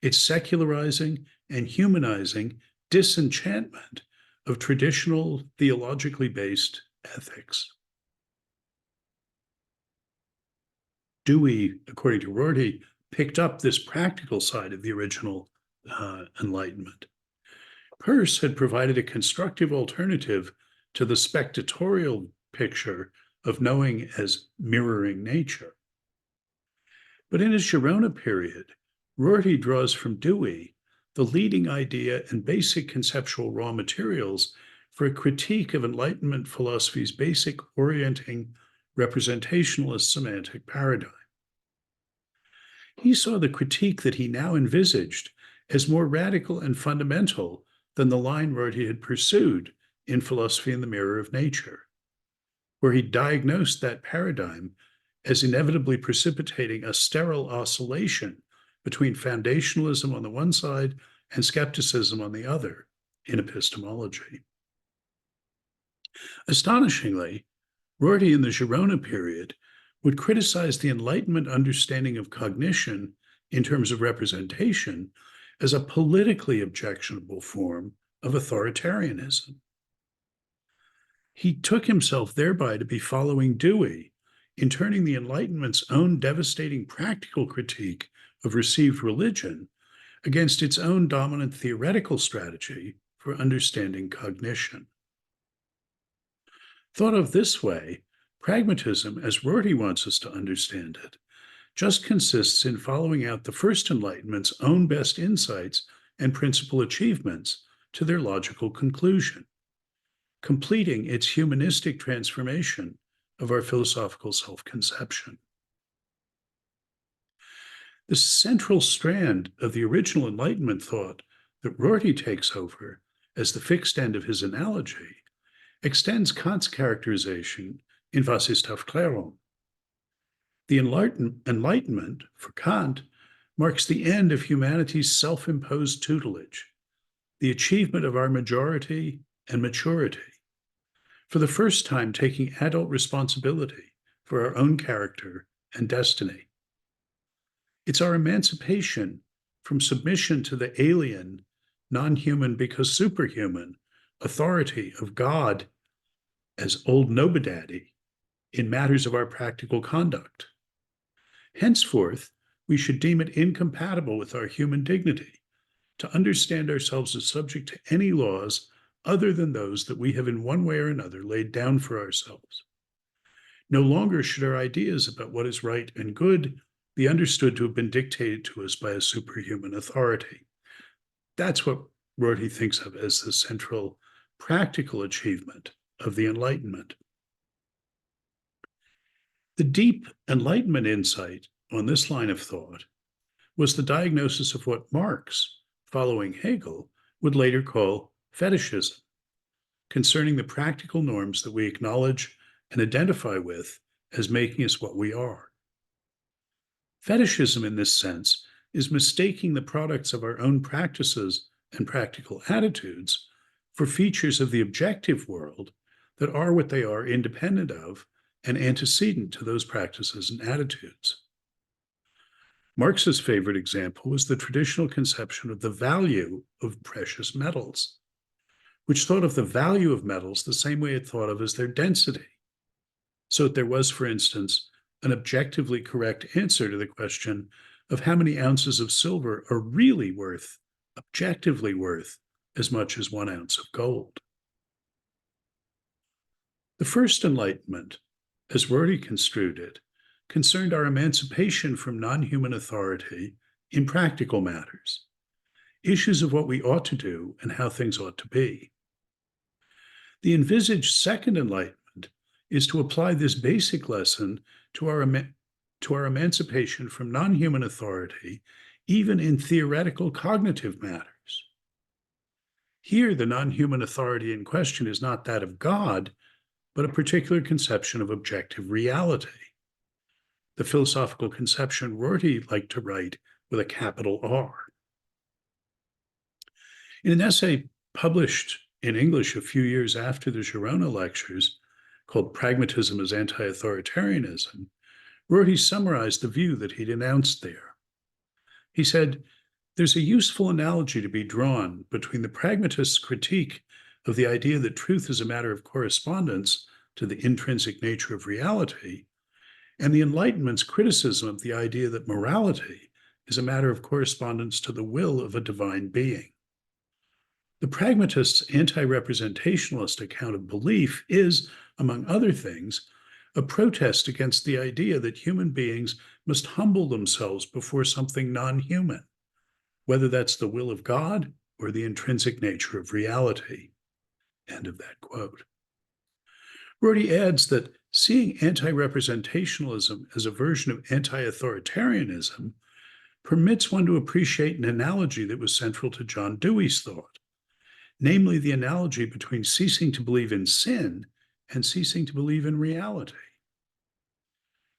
its secularizing and humanizing disenchantment of traditional theologically based ethics. Dewey, according to Rorty, picked up this practical side of the original Enlightenment. Peirce had provided a constructive alternative to the spectatorial picture of knowing as mirroring nature. But in his Girona period, Rorty draws from Dewey the leading idea and basic conceptual raw materials for a critique of Enlightenment philosophy's basic orienting representationalist semantic paradigm. He saw the critique that he now envisaged as more radical and fundamental than the line Rorty had pursued in Philosophy in the Mirror of Nature, where he diagnosed that paradigm as inevitably precipitating a sterile oscillation between foundationalism on the one side and skepticism on the other in epistemology. Astonishingly, Rorty in the Girona period would criticize the Enlightenment understanding of cognition in terms of representation as a politically objectionable form of authoritarianism. He took himself thereby to be following Dewey in turning the Enlightenment's own devastating practical critique of received religion against its own dominant theoretical strategy for understanding cognition. Thought of this way, pragmatism, as Rorty wants us to understand it, just consists in following out the First Enlightenment's own best insights and principal achievements to their logical conclusion, completing its humanistic transformation of our philosophical self-conception. The central strand of the original Enlightenment thought that Rorty takes over as the fixed end of his analogy extends Kant's characterization in Was ist Aufklärung. The Enlightenment, for Kant, marks the end of humanity's self-imposed tutelage, the achievement of our majority and maturity, for the first time taking adult responsibility for our own character and destiny. It's our emancipation from submission to the alien, non-human because superhuman authority of God as old Nobodaddy in matters of our practical conduct. Henceforth, we should deem it incompatible with our human dignity to understand ourselves as subject to any laws other than those that we have in one way or another laid down for ourselves. No longer should our ideas about what is right and good be understood to have been dictated to us by a superhuman authority. That's what Rorty thinks of as the central practical achievement of the Enlightenment. The deep Enlightenment insight on this line of thought was the diagnosis of what Marx, following Hegel, would later call fetishism, concerning the practical norms that we acknowledge and identify with as making us what we are. Fetishism, in this sense, is mistaking the products of our own practices and practical attitudes for features of the objective world that are what they are independent of and antecedent to those practices and attitudes. Marx's favorite example was the traditional conception of the value of precious metals, which thought of the value of metals the same way it thought of as their density. So that there was, for instance, an objectively correct answer to the question of how many ounces of silver are really worth, objectively worth, as much as 1 ounce of gold. The First Enlightenment, as Rorty construed it, concerned our emancipation from non-human authority in practical matters, issues of what we ought to do and how things ought to be. The envisaged second enlightenment is to apply this basic lesson to our emancipation from non-human authority, even in theoretical cognitive matters. Here, the non-human authority in question is not that of God, but a particular conception of objective reality. The philosophical conception Rorty liked to write with a capital R. In an essay published in English a few years after the Girona lectures, called Pragmatism as Anti-authoritarianism, Rorty summarized the view that he'd announced there. He said, "There's a useful analogy to be drawn between the pragmatist's critique of the idea that truth is a matter of correspondence to the intrinsic nature of reality, and the Enlightenment's criticism of the idea that morality is a matter of correspondence to the will of a divine being. The pragmatist's anti-representationalist account of belief is, among other things, a protest against the idea that human beings must humble themselves before something non-human, whether that's the will of God or the intrinsic nature of reality." End of that quote. Rorty adds that seeing anti-representationalism as a version of anti-authoritarianism permits one to appreciate an analogy that was central to John Dewey's thought, namely the analogy between ceasing to believe in sin and ceasing to believe in reality.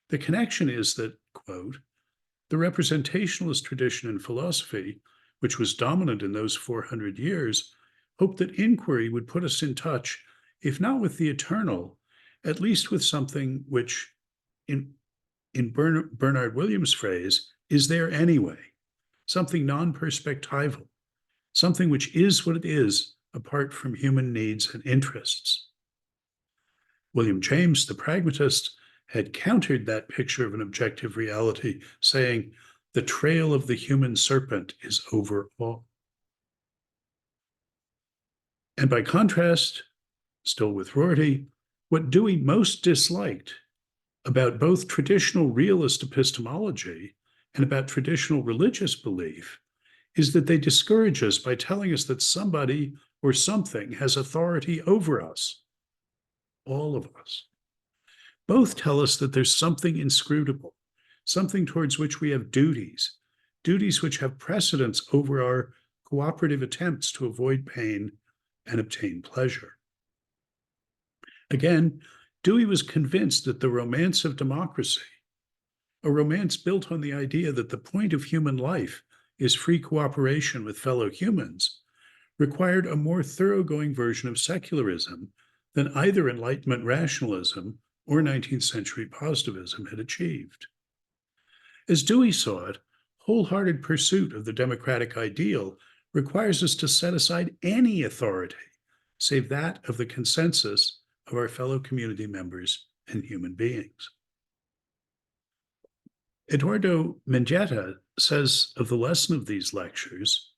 The connection is that, quote, the representationalist tradition in philosophy, which was dominant in those 400 years, hoped that inquiry would put us in touch, if not with the eternal, at least with something which, in Bernard Williams' phrase, is there anyway, something non-perspectival, something which is what it is apart from human needs and interests. William James, the pragmatist, had countered that picture of an objective reality, saying, "The trail of the human serpent is over all." And by contrast, still with Rorty, what Dewey most disliked about both traditional realist epistemology and about traditional religious belief is that they discourage us by telling us that somebody or something has authority over us, all of us. Both tell us that there's something inscrutable, something towards which we have duties, duties which have precedence over our cooperative attempts to avoid pain and obtain pleasure. Again, Dewey was convinced that the romance of democracy, a romance built on the idea that the point of human life is free cooperation with fellow humans, required a more thoroughgoing version of secularism than either Enlightenment rationalism or 19th century positivism had achieved. As Dewey saw it, wholehearted pursuit of the democratic ideal requires us to set aside any authority, save that of the consensus of our fellow community members and human beings. Eduardo Mendieta says of the lesson of these lectures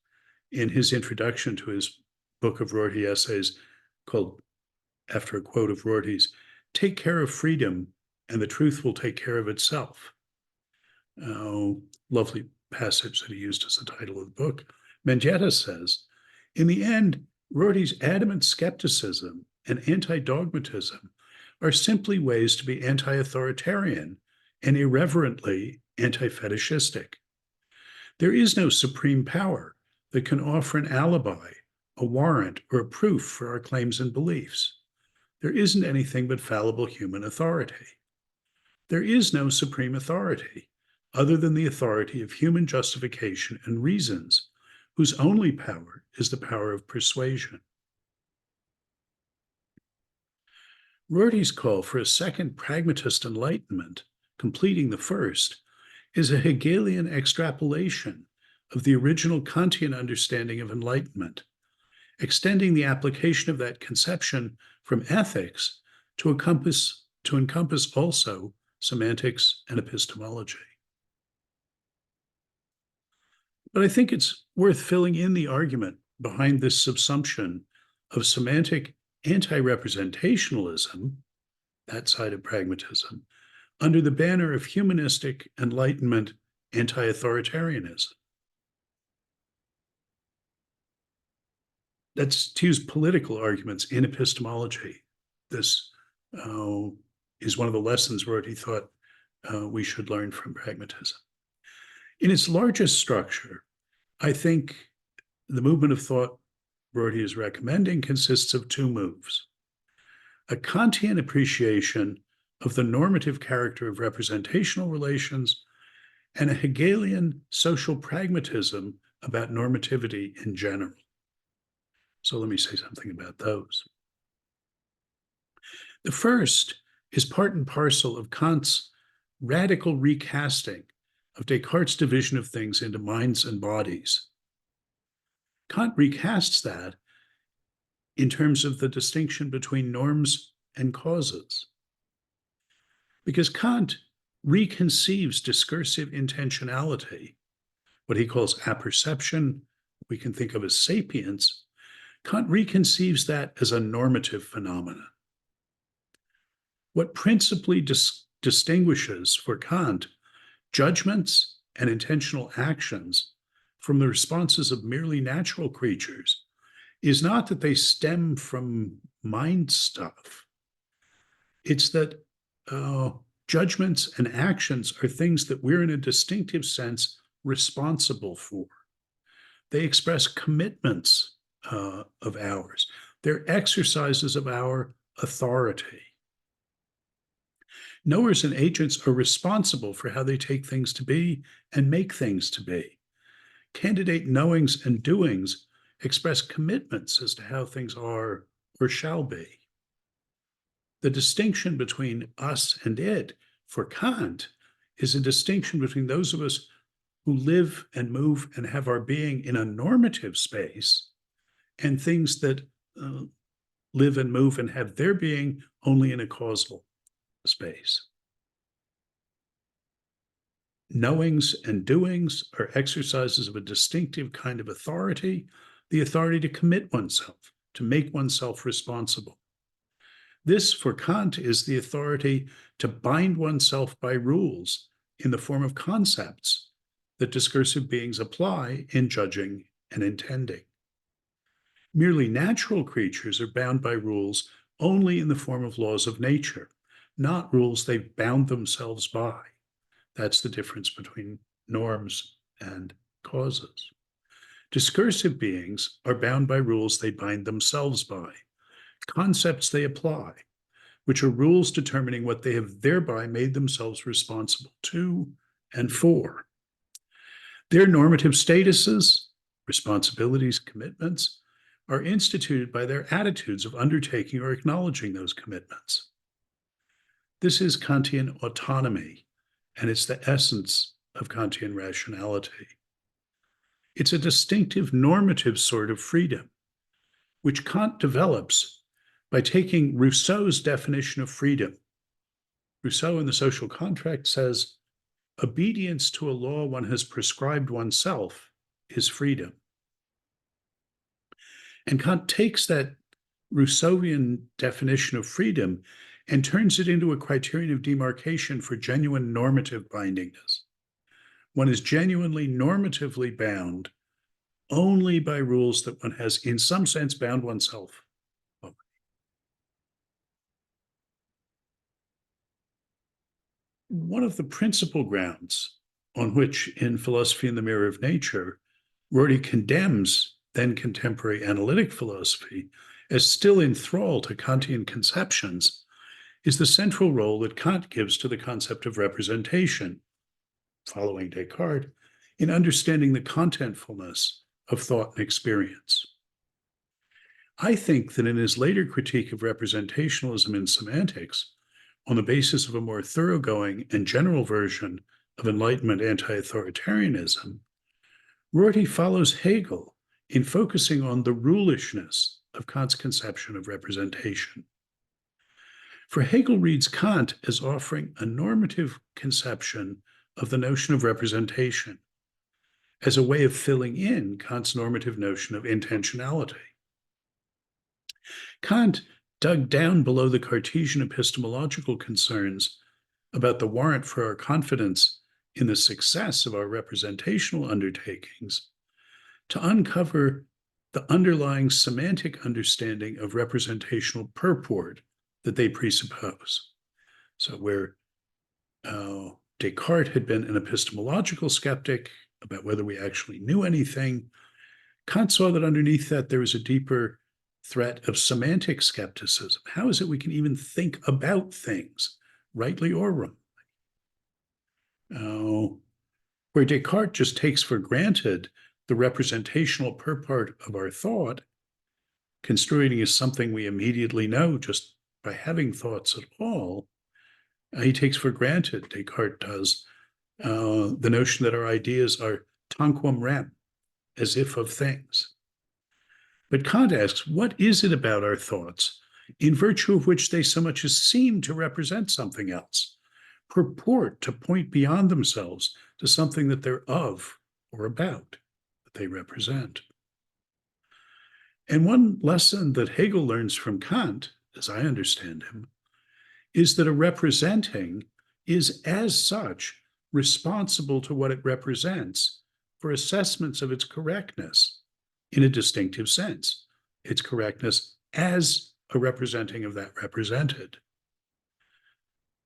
in his introduction to his book of Rorty essays called, after a quote of Rorty's, "Take care of freedom and the truth will take care of itself." Lovely passage that he used as the title of the book. Mendieta says, "In the end, Rorty's adamant skepticism and anti-dogmatism are simply ways to be anti-authoritarian and irreverently anti-fetishistic. There is no supreme power that can offer an alibi, a warrant, or a proof for our claims and beliefs. There isn't anything but fallible human authority. There is no supreme authority other than the authority of human justification and reasons, whose only power is the power of persuasion." Rorty's call for a second pragmatist enlightenment, completing the first, is a Hegelian extrapolation of the original Kantian understanding of enlightenment, extending the application of that conception from ethics to encompass also semantics and epistemology. But I think it's worth filling in the argument behind this subsumption of semantic anti-representationalism, that side of pragmatism, under the banner of humanistic Enlightenment anti-authoritarianism. that's to use political arguments in epistemology. This is one of the lessons Rorty thought we should learn from pragmatism. In its largest structure, I think the movement of thought Rorty is recommending consists of two moves: a Kantian appreciation of the normative character of representational relations, and a Hegelian social pragmatism about normativity in general. So let me say something about those. The first is part and parcel of Kant's radical recasting of Descartes' division of things into minds and bodies. Kant recasts that in terms of the distinction between norms and causes. Because Kant reconceives discursive intentionality, what he calls apperception, we can think of as sapience. Kant reconceives that as a normative phenomenon. What principally distinguishes for Kant judgments and intentional actions from the responses of merely natural creatures is not that they stem from mind stuff. It's that judgments and actions are things that we're in a distinctive sense responsible for. They express commitments of ours. They're exercises of our authority. Knowers and agents are responsible for how they take things to be and make things to be. Candidate knowings and doings express commitments as to how things are or shall be. The distinction between us and it, for Kant, is a distinction between those of us who live and move and have our being in a normative space and things that live and move and have their being only in a causal space. Knowings and doings are exercises of a distinctive kind of authority, the authority to commit oneself, to make oneself responsible. This, for Kant, is the authority to bind oneself by rules in the form of concepts that discursive beings apply in judging and intending. Merely natural creatures are bound by rules only in the form of laws of nature, not rules they've bound themselves by. That's the difference between norms and causes. Discursive beings are bound by rules they bind themselves by, concepts they apply, which are rules determining what they have thereby made themselves responsible to and for. Their normative statuses, responsibilities, commitments, are instituted by their attitudes of undertaking or acknowledging those commitments. This is Kantian autonomy, and it's the essence of Kantian rationality. It's a distinctive normative sort of freedom, which Kant develops by taking Rousseau's definition of freedom. Rousseau in The Social Contract says, obedience to a law one has prescribed oneself is freedom. And Kant takes that Rousseauian definition of freedom and turns it into a criterion of demarcation for genuine normative bindingness. One is genuinely normatively bound only by rules that one has, in some sense, bound oneself by. One of the principal grounds on which, in Philosophy in the Mirror of Nature, Rorty condemns then contemporary analytic philosophy as still in thrall to Kantian conceptions is the central role that Kant gives to the concept of representation, following Descartes, in understanding the contentfulness of thought and experience. I think that in his later critique of representationalism in semantics, on the basis of a more thoroughgoing and general version of Enlightenment anti-authoritarianism, Rorty follows Hegel in focusing on the rulishness of Kant's conception of representation. For Hegel reads Kant as offering a normative conception of the notion of representation as a way of filling in Kant's normative notion of intentionality. Kant dug down below the Cartesian epistemological concerns about the warrant for our confidence in the success of our representational undertakings to uncover the underlying semantic understanding of representational purport that they presuppose. So where Descartes had been an epistemological skeptic about whether we actually knew anything, Kant saw that underneath that there was a deeper threat of semantic skepticism. How is it we can even think about things, rightly or wrongly? Where Descartes just takes for granted the representational purport of our thought, construing as something we immediately know just by having thoughts at all, he takes for granted, Descartes does, the notion that our ideas are tanquam rem, as if of things. But Kant asks, what is it about our thoughts in virtue of which they so much as seem to represent something else, purport to point beyond themselves to something that they're of or about, that they represent? And one lesson that Hegel learns from Kant, as I understand him, is that a representing is as such responsible to what it represents for assessments of its correctness in a distinctive sense, its correctness as a representing of that represented.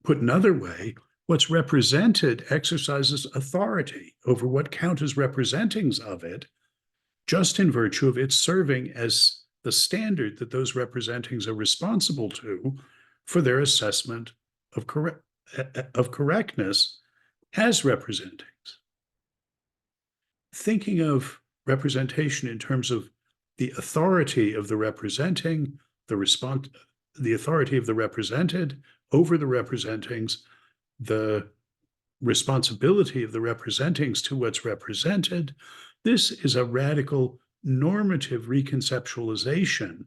Put another way, what's represented exercises authority over what count as representings of it, just in virtue of its serving as the standard that those representings are responsible to for their assessment of correctness as representings. Thinking of representation in terms of the authority of the representing, the authority of the represented over the representings, the responsibility of the representings to what's represented, this is a radical normative reconceptualization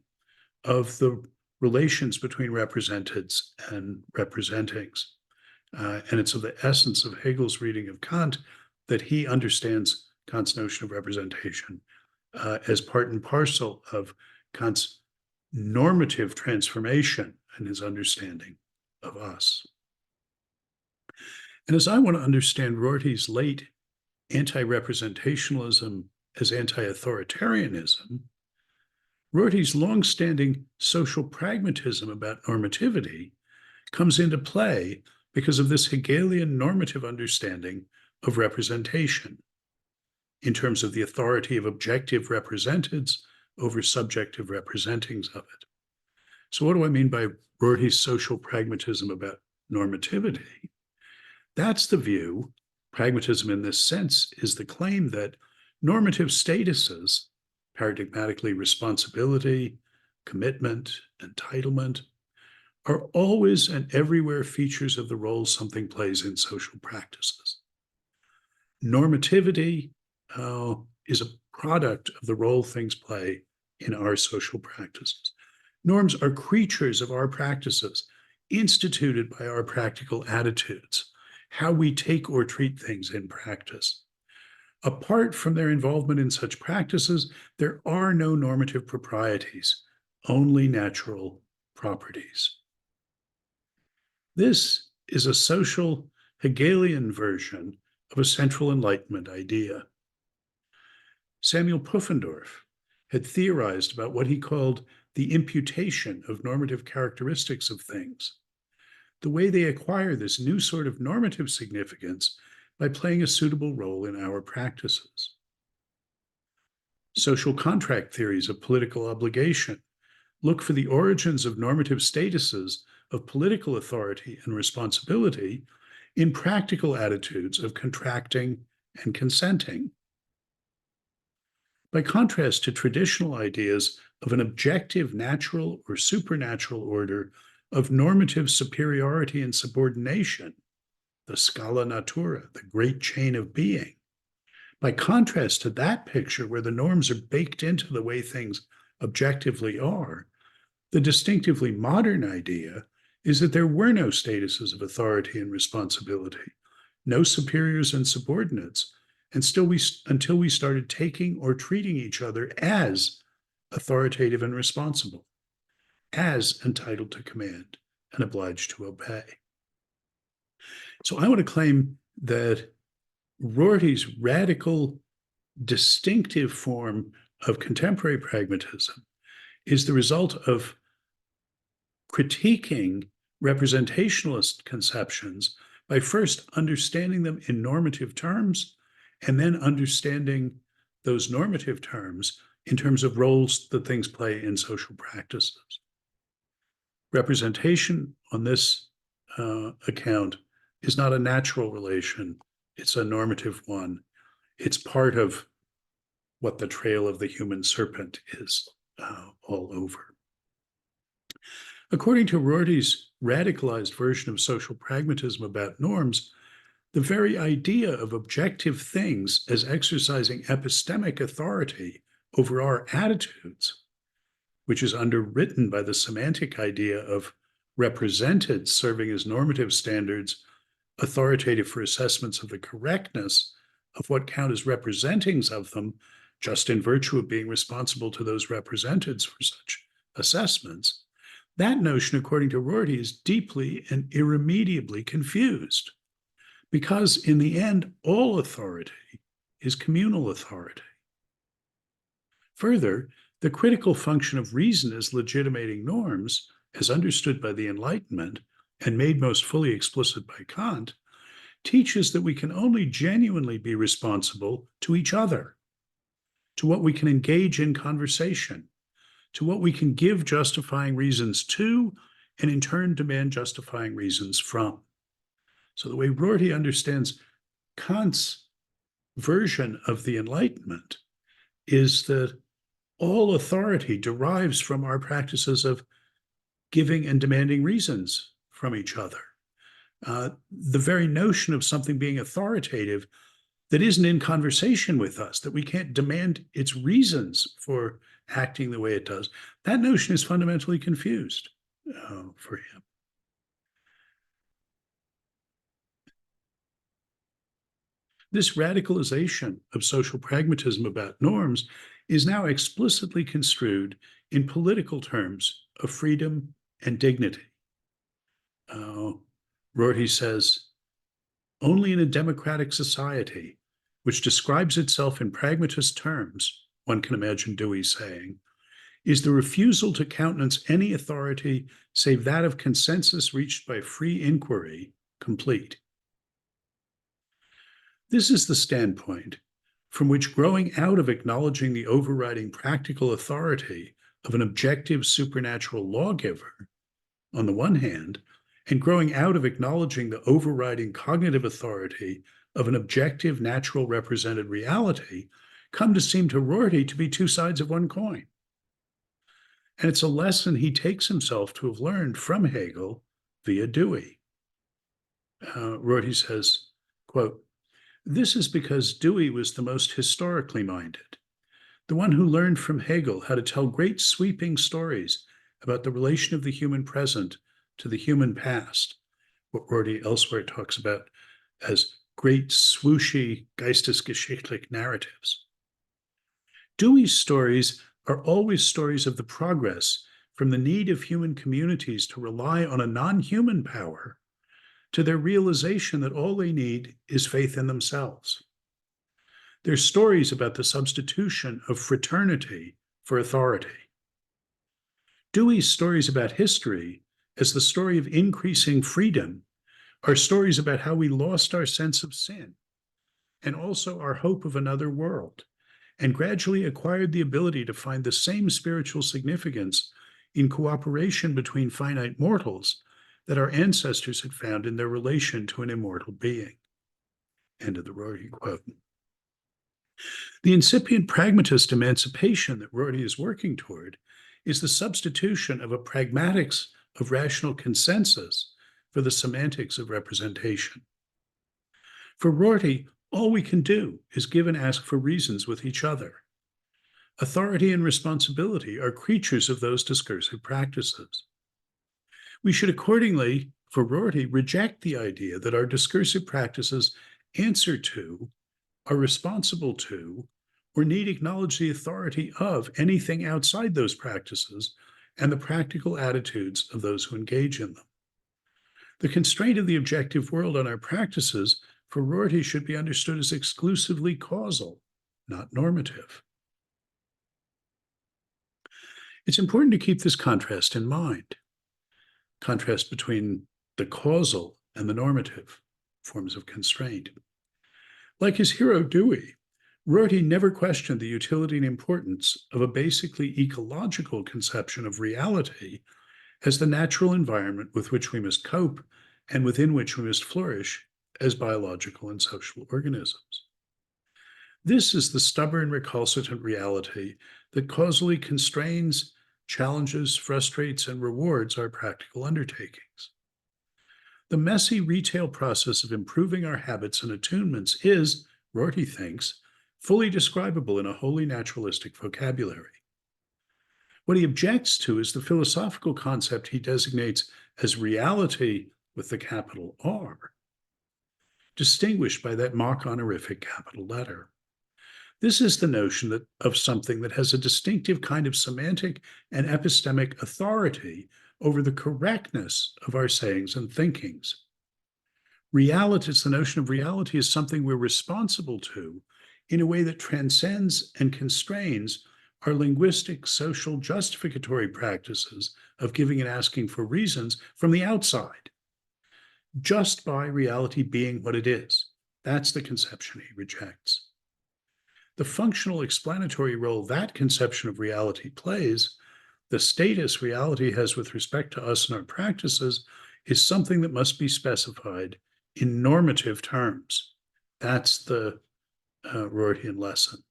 of the relations between representeds and representings. And it's of the essence of Hegel's reading of Kant that he understands Kant's notion of representation as part and parcel of Kant's normative transformation and his understanding of us. And as I want to understand Rorty's late anti-representationalism as anti-authoritarianism, Rorty's longstanding social pragmatism about normativity comes into play because of this Hegelian normative understanding of representation in terms of the authority of objective representeds over subjective representings of it. So what do I mean by Rorty's social pragmatism about normativity? That's the view. Pragmatism in this sense is the claim that normative statuses, paradigmatically responsibility, commitment, entitlement, are always and everywhere features of the role something plays in social practices. Normativity is a product of the role things play in our social practices. Norms are creatures of our practices, instituted by our practical attitudes, how we take or treat things in practice. Apart from their involvement in such practices, there are no normative proprieties, only natural properties. This is a social Hegelian version of a central Enlightenment idea. Samuel Pufendorf had theorized about what he called the imputation of normative characteristics of things, the way they acquire this new sort of normative significance by playing a suitable role in our practices. Social contract theories of political obligation look for the origins of normative statuses of political authority and responsibility in practical attitudes of contracting and consenting. By contrast to traditional ideas of an objective natural or supernatural order of normative superiority and subordination, the scala natura, the great chain of being. By contrast to that picture where the norms are baked into the way things objectively are, the distinctively modern idea is that there were no statuses of authority and responsibility, no superiors and subordinates, and until we started taking or treating each other as authoritative and responsible, as entitled to command and obliged to obey. So I want to claim that Rorty's radical, distinctive form of contemporary pragmatism is the result of critiquing representationalist conceptions by first understanding them in normative terms and then understanding those normative terms in terms of roles that things play in social practices. Representation on this account is not a natural relation, it's a normative one. It's part of what the trail of the human serpent is all over. According to Rorty's radicalized version of social pragmatism about norms, the very idea of objective things as exercising epistemic authority over our attitudes, which is underwritten by the semantic idea of represented serving as normative standards, authoritative for assessments of the correctness of what count as representings of them, just in virtue of being responsible to those representeds for such assessments. That notion, according to Rorty, is deeply and irremediably confused, because in the end, all authority is communal authority. Further, the critical function of reason as legitimating norms, as understood by the Enlightenment and made most fully explicit by Kant, teaches that we can only genuinely be responsible to each other, to what we can engage in conversation, to what we can give justifying reasons to, and in turn demand justifying reasons from. So the way Rorty understands Kant's version of the Enlightenment is that all authority derives from our practices of giving and demanding reasons from each other. The very notion of something being authoritative that isn't in conversation with us, that we can't demand its reasons for acting the way it does, that notion is fundamentally confused for him. This radicalization of social pragmatism about norms is now explicitly construed in political terms of freedom and dignity. Rorty says, only in a democratic society, which describes itself in pragmatist terms, one can imagine Dewey saying, is the refusal to countenance any authority save that of consensus reached by free inquiry complete. This is the standpoint from which growing out of acknowledging the overriding practical authority of an objective supernatural lawgiver, on the one hand, and growing out of acknowledging the overriding cognitive authority of an objective natural represented reality, come to seem to Rorty to be two sides of one coin. And it's a lesson he takes himself to have learned from Hegel via Dewey. Rorty says, quote, "This is because Dewey was the most historically minded, the one who learned from Hegel how to tell great sweeping stories about the relation of the human present to the human past, what Rorty elsewhere talks about as great swooshy geistesgeschichtlich narratives. Dewey's stories are always stories of the progress from the need of human communities to rely on a non-human power to their realization that all they need is faith in themselves. They're stories about the substitution of fraternity for authority. Dewey's stories about history, as the story of increasing freedom, are stories about how we lost our sense of sin and also our hope of another world, and gradually acquired the ability to find the same spiritual significance in cooperation between finite mortals that our ancestors had found in their relation to an immortal being." End of the Rorty quote. The incipient pragmatist emancipation that Rorty is working toward is the substitution of a pragmatics of rational consensus for the semantics of representation. For Rorty, all we can do is give and ask for reasons with each other. Authority and responsibility are creatures of those discursive practices. We should accordingly, for Rorty, reject the idea that our discursive practices answer to, are responsible to, or need acknowledge the authority of anything outside those practices and the practical attitudes of those who engage in them. The constraint of the objective world on our practices for Rorty should be understood as exclusively causal, not normative. It's important to keep this contrast in mind, contrast between the causal and the normative forms of constraint. Like his hero Dewey, Rorty never questioned the utility and importance of a basically ecological conception of reality as the natural environment with which we must cope and within which we must flourish as biological and social organisms. This is the stubborn, recalcitrant reality that causally constrains, challenges, frustrates, and rewards our practical undertakings. The messy retail process of improving our habits and attunements is, Rorty thinks, fully describable in a wholly naturalistic vocabulary. What he objects to is the philosophical concept he designates as reality with the capital R, distinguished by that mock honorific capital letter. This is the notion of something that has a distinctive kind of semantic and epistemic authority over the correctness of our sayings and thinkings. Reality, it's the notion of reality as something we're responsible to in a way that transcends and constrains our linguistic, social, justificatory practices of giving and asking for reasons from the outside, just by reality being what it is. That's the conception he rejects. The functional explanatory role that conception of reality plays, the status reality has with respect to us and our practices, is something that must be specified in normative terms. That's the Rortyian lesson.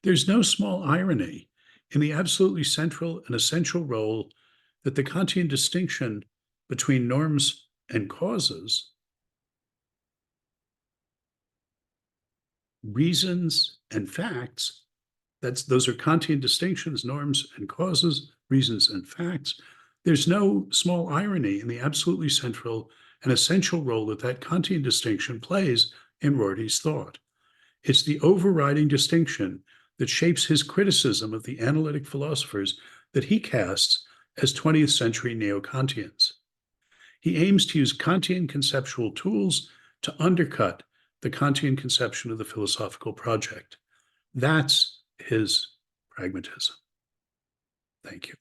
There's no small irony in the absolutely central and essential role that the Kantian distinction between norms and causes, reasons and facts, those are Kantian distinctions, norms and causes, reasons and facts. There's no small irony in the absolutely central and essential role that Kantian distinction plays in Rorty's thought. It's the overriding distinction that shapes his criticism of the analytic philosophers that he casts as 20th century neo-Kantians. He aims to use Kantian conceptual tools to undercut the Kantian conception of the philosophical project. That's his pragmatism. Thank you.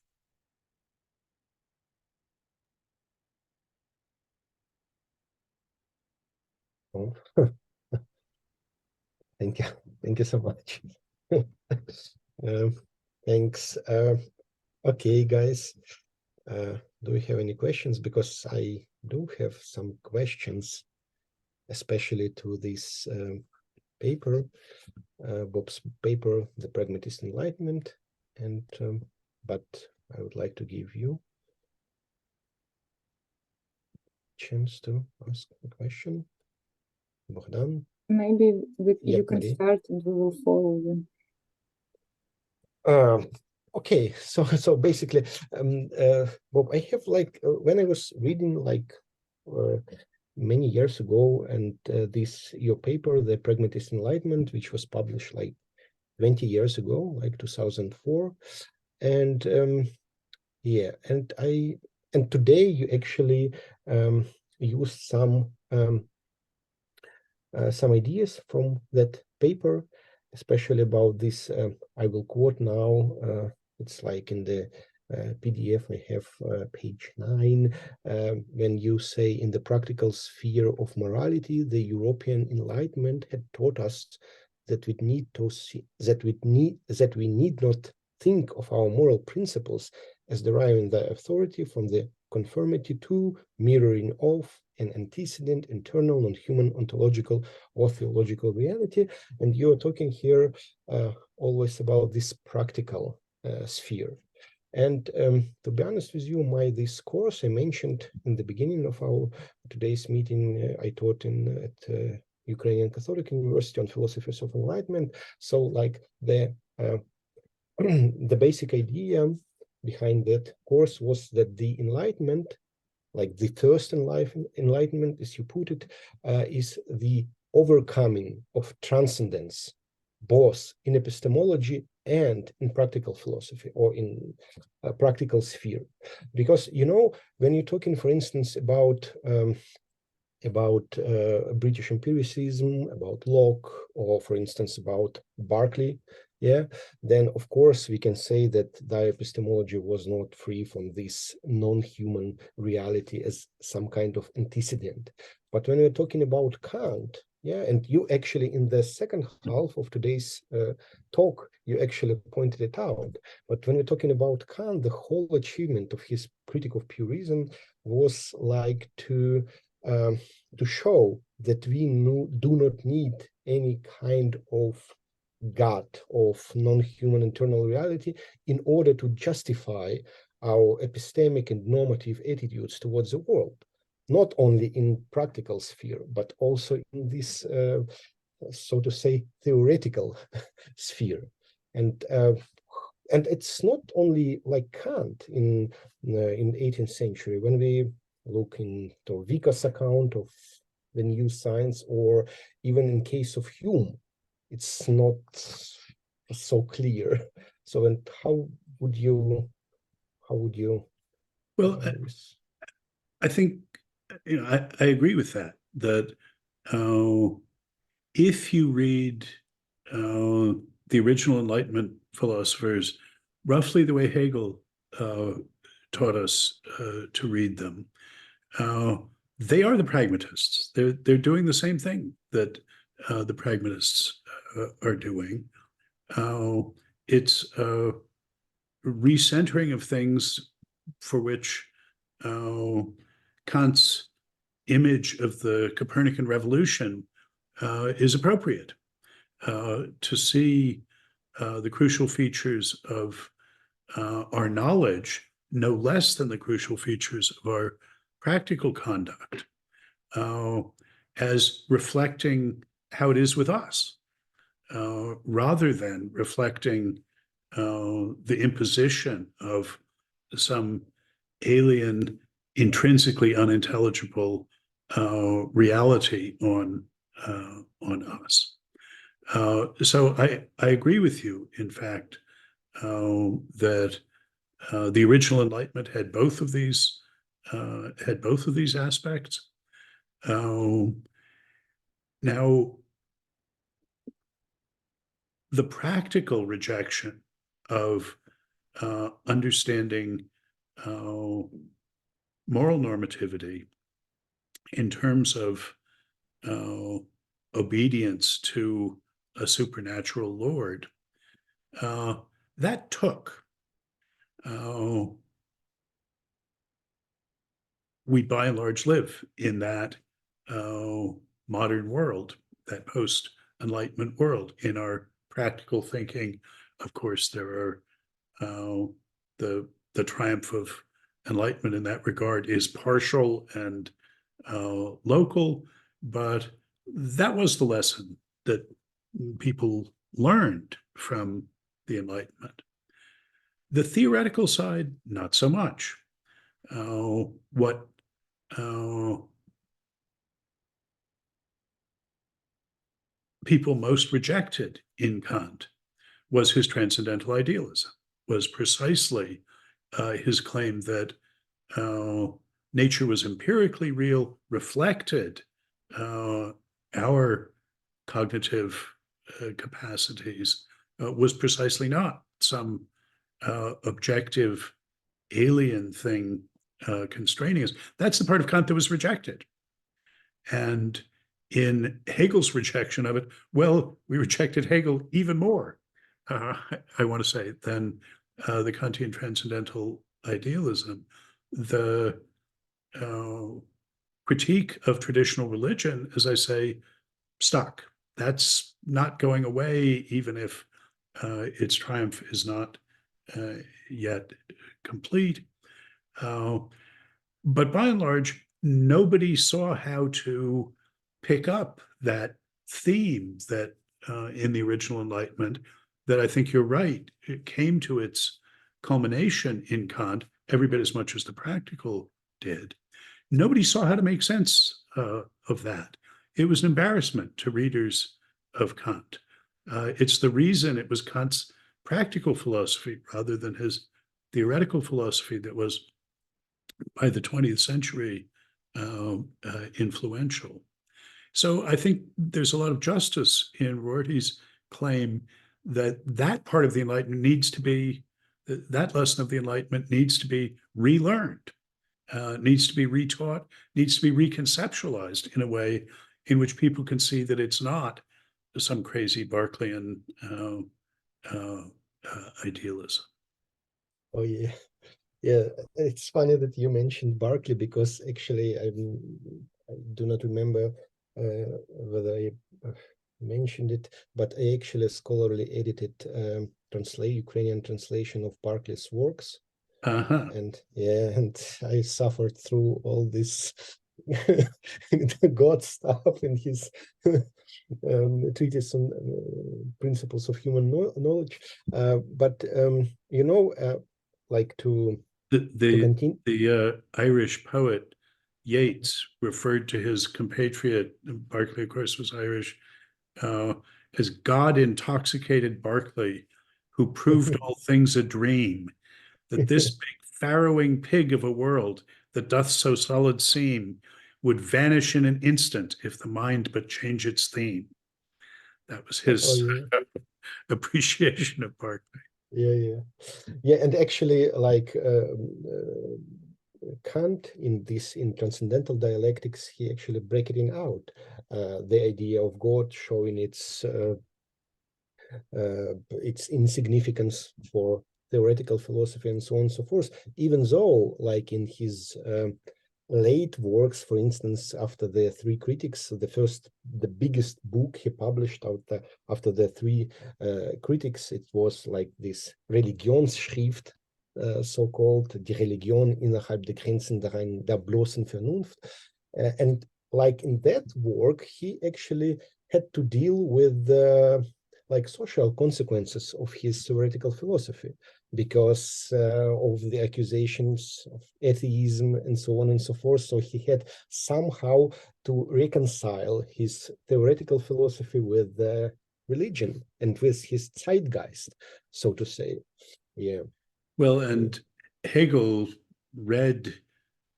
Oh. Thank you. Thank you so much. Thanks. Okay, guys. Do we have any questions? Because I do have some questions, especially to this paper, Bob's paper, The Pragmatist Enlightenment. And but I would like to give you a chance to ask a question. Bogdan. Maybe you can Marie. start and we will follow you. Okay, so basically, Bob, I have when I was reading many years ago, and your paper, The Pragmatist Enlightenment, which was published 20 years ago, 2004, and yeah, and today you actually used some ideas from that paper, especially about this. I will quote now. It's in the PDF. I have page 9. When you say, in the practical sphere of morality, the European Enlightenment had taught us that we need not think of our moral principles as deriving their authority from the conformity to, mirroring of, an antecedent, internal, non-human, ontological, or theological reality. And you're talking here always about this practical sphere. And to be honest with you, this course I mentioned in the beginning of our today's meeting, I taught at Ukrainian Catholic University on philosophies of enlightenment. So the basic idea behind that course was that the enlightenment, the first enlightenment, as you put it, is the overcoming of transcendence, both in epistemology and in practical philosophy, or in a practical sphere. Because, when you're talking, for instance, about British empiricism, about Locke, or for instance, about Berkeley, yeah, then of course we can say that epistemology was not free from this non-human reality as some kind of antecedent. But when we're talking about Kant, yeah, and you actually in the second half of today's talk, you actually pointed it out. But when we're talking about Kant, the whole achievement of his Critique of Pure Reason was like to show that we do not need any kind of God, of non-human internal reality, in order to justify our epistemic and normative attitudes towards the world, not only in practical sphere, but also in this, so to say, theoretical sphere. And it's not only like Kant in 18th century. When we look into Vica's account of the new science, or even in case of Hume, it's not so clear. So, and how would you? Well, I think, you know, I agree with that. That if you read the original Enlightenment philosophers roughly the way Hegel taught us to read them, they are the pragmatists. They're doing the same thing that the pragmatists are doing. It's a recentering of things for which Kant's image of the Copernican revolution is appropriate. To see the crucial features of our knowledge no less than the crucial features of our practical conduct as reflecting how it is with us, rather than reflecting the imposition of some alien, intrinsically unintelligible reality on us. So I agree with you, in fact, that the original Enlightenment had both of these aspects. Now, the practical rejection of understanding moral normativity in terms of obedience to a supernatural Lord, that took. We by and large live in that modern world, that post-Enlightenment world. In our practical thinking, of course, there are the triumph of Enlightenment in that regard is partial and local, but that was the lesson that people learned from the Enlightenment. The theoretical side, not so much. What people most rejected in Kant was his transcendental idealism, was precisely his claim that nature was empirically real, reflected our cognitive capacities, was precisely not some objective alien thing constraining us. That's the part of Kant that was rejected. And in Hegel's rejection of it, well, we rejected Hegel even more, I want to say, than the Kantian transcendental idealism. The critique of traditional religion, as I say, stuck. That's not going away, even if its triumph is not yet complete. But by and large, nobody saw how to pick up that theme that in the original Enlightenment, that I think you're right, it came to its culmination in Kant every bit as much as the practical did. Nobody saw how to make sense of that. It was an embarrassment to readers of Kant. It's the reason it was Kant's practical philosophy rather than his theoretical philosophy that was, by the 20th century, influential. So I think there's a lot of justice in Rorty's claim that part of the Enlightenment needs to be, that lesson of the Enlightenment needs to be relearned, needs to be retaught, needs to be reconceptualized in a way in which people can see that it's not some crazy Berkeleyan idealism. Oh yeah, yeah. It's funny that you mentioned Berkeley, because actually I do not remember whether I mentioned it, but I actually scholarly edited Ukrainian translation of Berkeley's works. And yeah, and I suffered through all this God stuff in his treatise on principles of human knowledge. But you know, like to continue. The Irish poet Yeats referred to his compatriot, Berkeley, of course, was Irish, as God-intoxicated Berkeley, who proved all things a dream, that this big farrowing pig of a world that doth so solid seem would vanish in an instant if the mind but change its theme. That was his appreciation of Berkeley. Yeah, and actually, like Kant in Transcendental Dialectics, he actually breaking out the idea of God, showing its insignificance for theoretical philosophy and so on and so forth, even though, like in his late works, for instance, after the Three Critics, the biggest book he published after the Three Critics, it was like this Religionsschrift, so-called, Die Religion innerhalb der Grenzen der bloßen Vernunft. And like in that work, he actually had to deal with like social consequences of his theoretical philosophy, because of the accusations of atheism and so on and so forth. So he had somehow to reconcile his theoretical philosophy with religion and with his zeitgeist, so to say. Yeah. Well, and Hegel read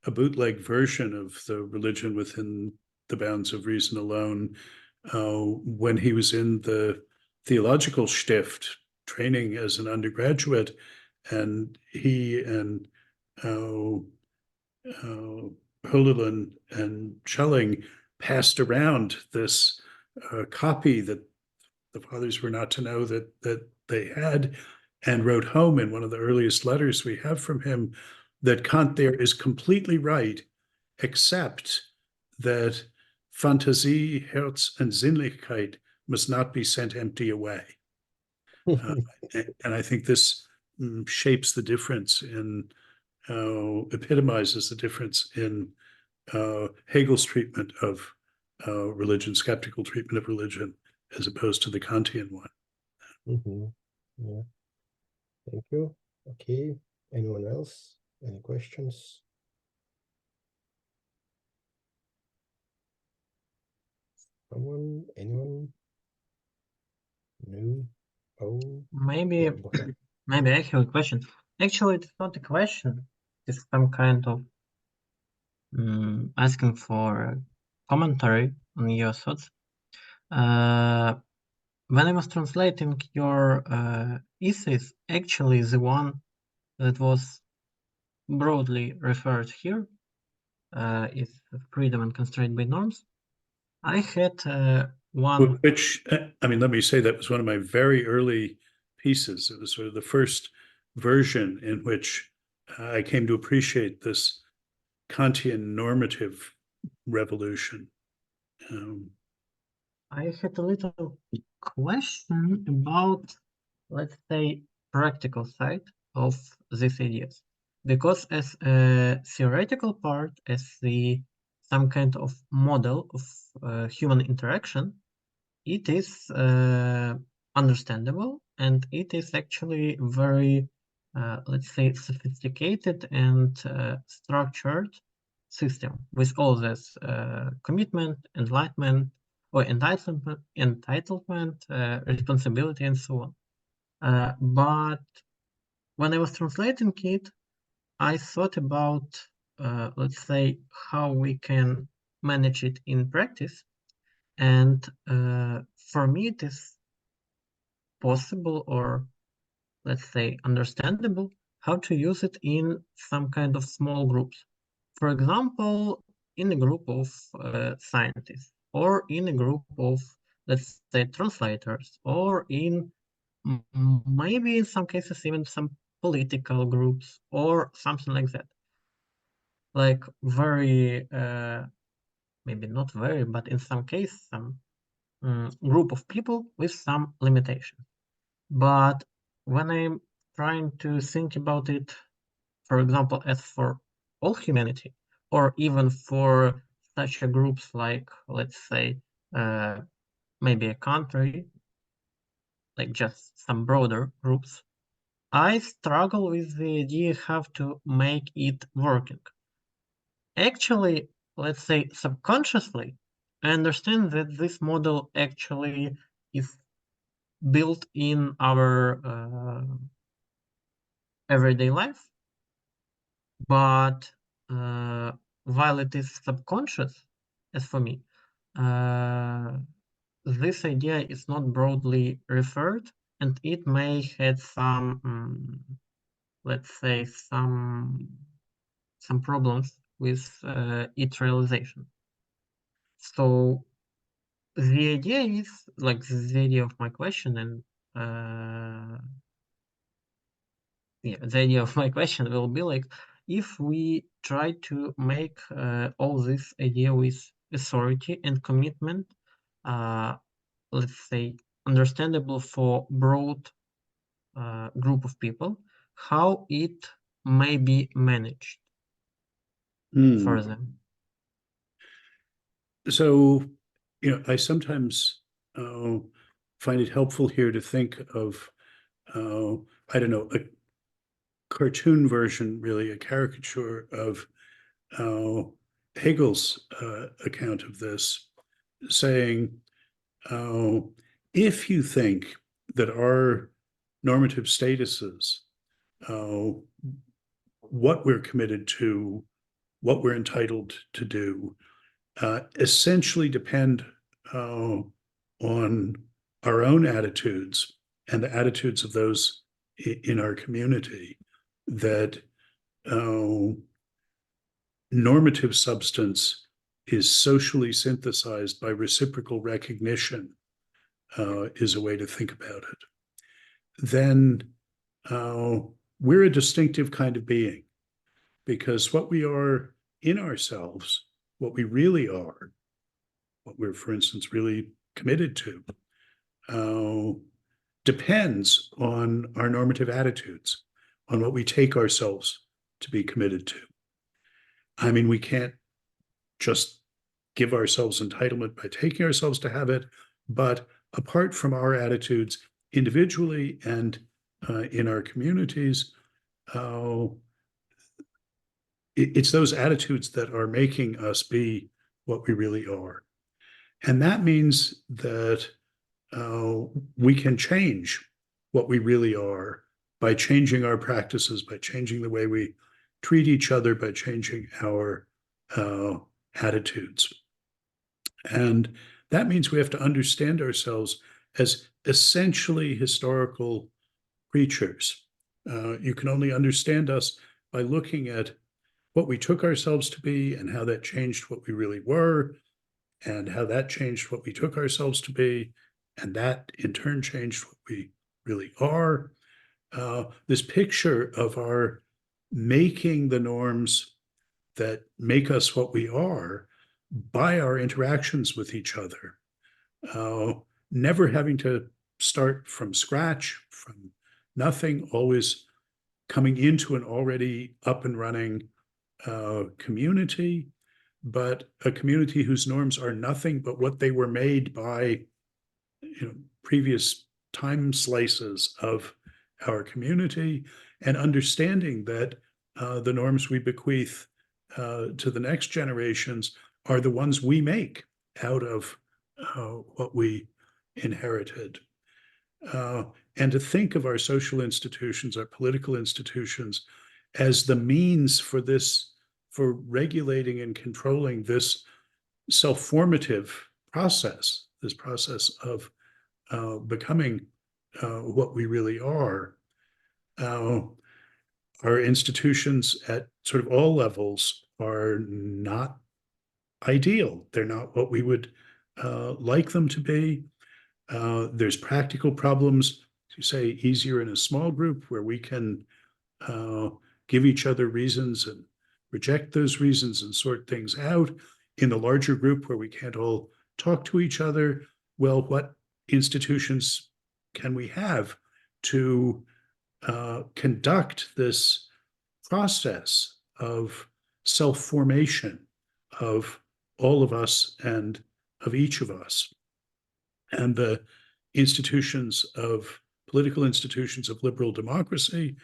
a bootleg version of the Religion Within the Bounds of Reason Alone when he was in the theological Stift training as an undergraduate, and he and Hölderlin and Schelling passed around this copy that the fathers were not to know that they had, and wrote home in one of the earliest letters we have from him that Kant there is completely right, except that Fantasie, Herz, and Sinnlichkeit must not be sent empty away. And I think this shapes the difference in, epitomizes the difference in Hegel's treatment of religion, skeptical treatment of religion, as opposed to the Kantian one. Yeah. Thank you. Okay. Anyone else? Any questions? Someone? Anyone? No? Oh. Maybe I have a question. Actually, it's not a question. It's some kind of asking for commentary on your thoughts. When I was translating your essays, actually the one that was broadly referred here is freedom and constraint by norms. I had one... Which, I mean, let me say that was one of my very early pieces. It was sort of the first version in which I came to appreciate this Kantian normative revolution. I had a little question about, let's say, practical side of these ideas, because as a theoretical part, as some kind of model of human interaction, it is understandable, and it is actually very, let's say, sophisticated and structured system with all this commitment, enlightenment, or entitlement, responsibility, and so on. But when I was translating it, I thought about, let's say, how we can manage it in practice. And for me, it is possible, or let's say understandable, how to use it in some kind of small groups. For example, in a group of scientists, or in a group of, let's say, translators, or in maybe in some cases even some political groups, or something like that. Like very, maybe not very, but in some case, some group of people with some limitations. But when I'm trying to think about it, for example, as for all humanity, or even for such a groups like, let's say, maybe a country, like just some broader groups, I struggle with the idea how to make it working. Actually, let's say subconsciously, I understand that this model actually is built in our everyday life, but while it is subconscious, as for me, this idea is not broadly referred, and it may have some, let's say, some problems with its realization. So the idea is, like, the idea of my question, and yeah, the idea of my question will be like, if we try to make all this idea with authority and commitment, let's say, understandable for broad group of people, how it may be managed for them. So, I sometimes find it helpful here to think of, I don't know, a cartoon version, really a caricature of Hegel's account of this, saying, if you think that our normative statuses, what we're committed to, what we're entitled to do, essentially depend on our own attitudes and the attitudes of those in our community, that normative substance is socially synthesized by reciprocal recognition, is a way to think about it, then we're a distinctive kind of being, because what we are in ourselves, what we really are, what we're, for instance, really committed to, depends on our normative attitudes, on what we take ourselves to be committed to. I mean, we can't just give ourselves entitlement by taking ourselves to have it, but apart from our attitudes individually and in our communities, it's those attitudes that are making us be what we really are. And that means that we can change what we really are by changing our practices, by changing the way we treat each other, by changing our attitudes. And that means we have to understand ourselves as essentially historical creatures. You can only understand us by looking at what we took ourselves to be and how that changed what we really were, and how that changed what we took ourselves to be, and that in turn changed what we really are. This picture of our making the norms that make us what we are by our interactions with each other, never having to start from scratch, from nothing, always coming into an already up and running community, but a community whose norms are nothing but what they were made by, previous time slices of our community, and understanding that the norms we bequeath to the next generations are the ones we make out of what we inherited. And to think of our social institutions, our political institutions, as the means for this, for regulating and controlling this self-formative process, this process of becoming what we really are. Our institutions at sort of all levels are not ideal. They're not what we would like them to be. There's practical problems, to say, easier in a small group where we can give each other reasons and reject those reasons and sort things out. In the larger group where we can't all talk to each other, well, what institutions can we have to conduct this process of self-formation of all of us and of each of us? And the political institutions of liberal democracy,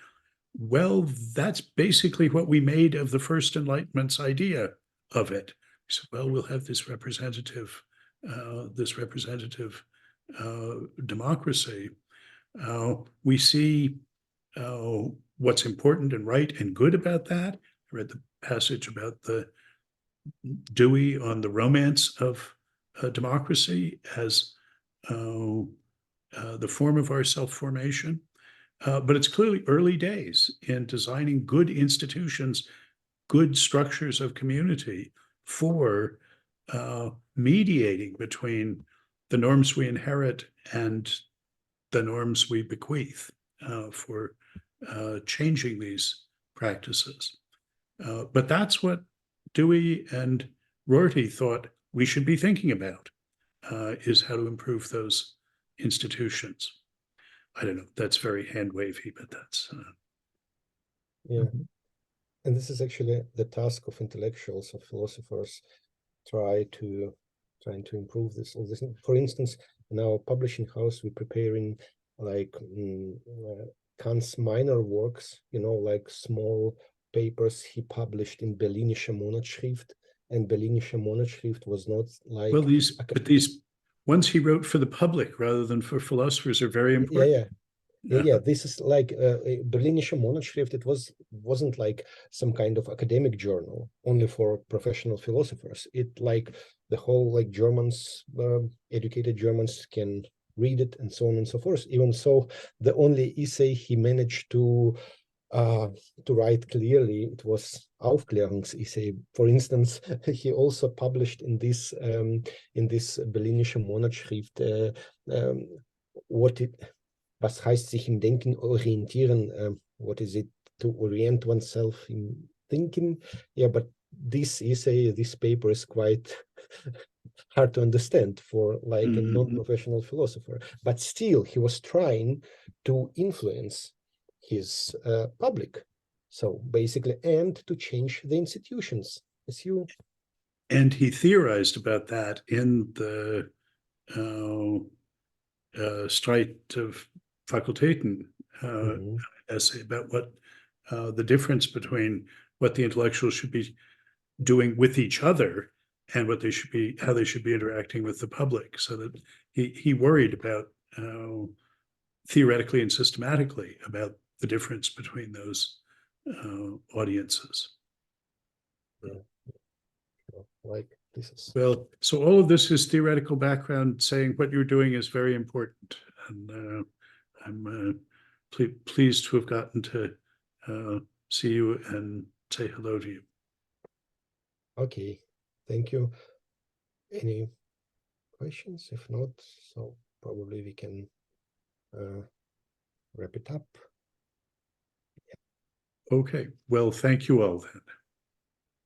well, that's basically what we made of the First Enlightenment's idea of it. We said, well, we'll have this representative democracy. We see what's important and right and good about that. I read the passage about the Dewey on the romance of democracy as the form of our self-formation. But it's clearly early days in designing good institutions, good structures of community for mediating between the norms we inherit and the norms we bequeath, for changing these practices. But that's what Dewey and Rorty thought we should be thinking about, is how to improve those institutions. I don't know, that's very hand-wavy, but that's... Yeah. And this is actually the task of intellectuals, of philosophers, trying to improve this. For instance, in our publishing house, we're preparing like Kant's minor works, like small papers he published in Berlinische Monatsschrift. And Berlinische Monatsschrift was not like... Well, these ones he wrote for the public rather than for philosophers are very important. Yeah, this is like Berlinische Monatsschrift. It wasn't like some kind of academic journal only for professional philosophers. It like the whole like Germans, educated Germans can read it and so on and so forth. Even so, the only essay he managed to write clearly, it was Aufklärungsessay. For instance, he also published in this Berlinische Monatsschrift was heißt sich im Denken orientieren? What is it? To orient oneself in thinking? Yeah, but this essay, this paper is quite hard to understand for like a non-professional philosopher. But still, he was trying to influence his public. So basically, and to change the institutions. And he theorized about that in the Streit of Fakultäten essay about what the difference between what the intellectuals should be doing with each other and what they should be, how they should be interacting with the public. So that he worried about theoretically and systematically about the difference between those audiences. Yeah. Like this is... Well, so all of this is theoretical background saying what you're doing is very important. And I'm pleased to have gotten to see you and say hello to you. Okay, thank you. Any questions? If not, so probably we can wrap it up. Okay, well, thank you all then.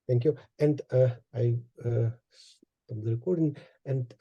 Thank you. And I stopped the recording and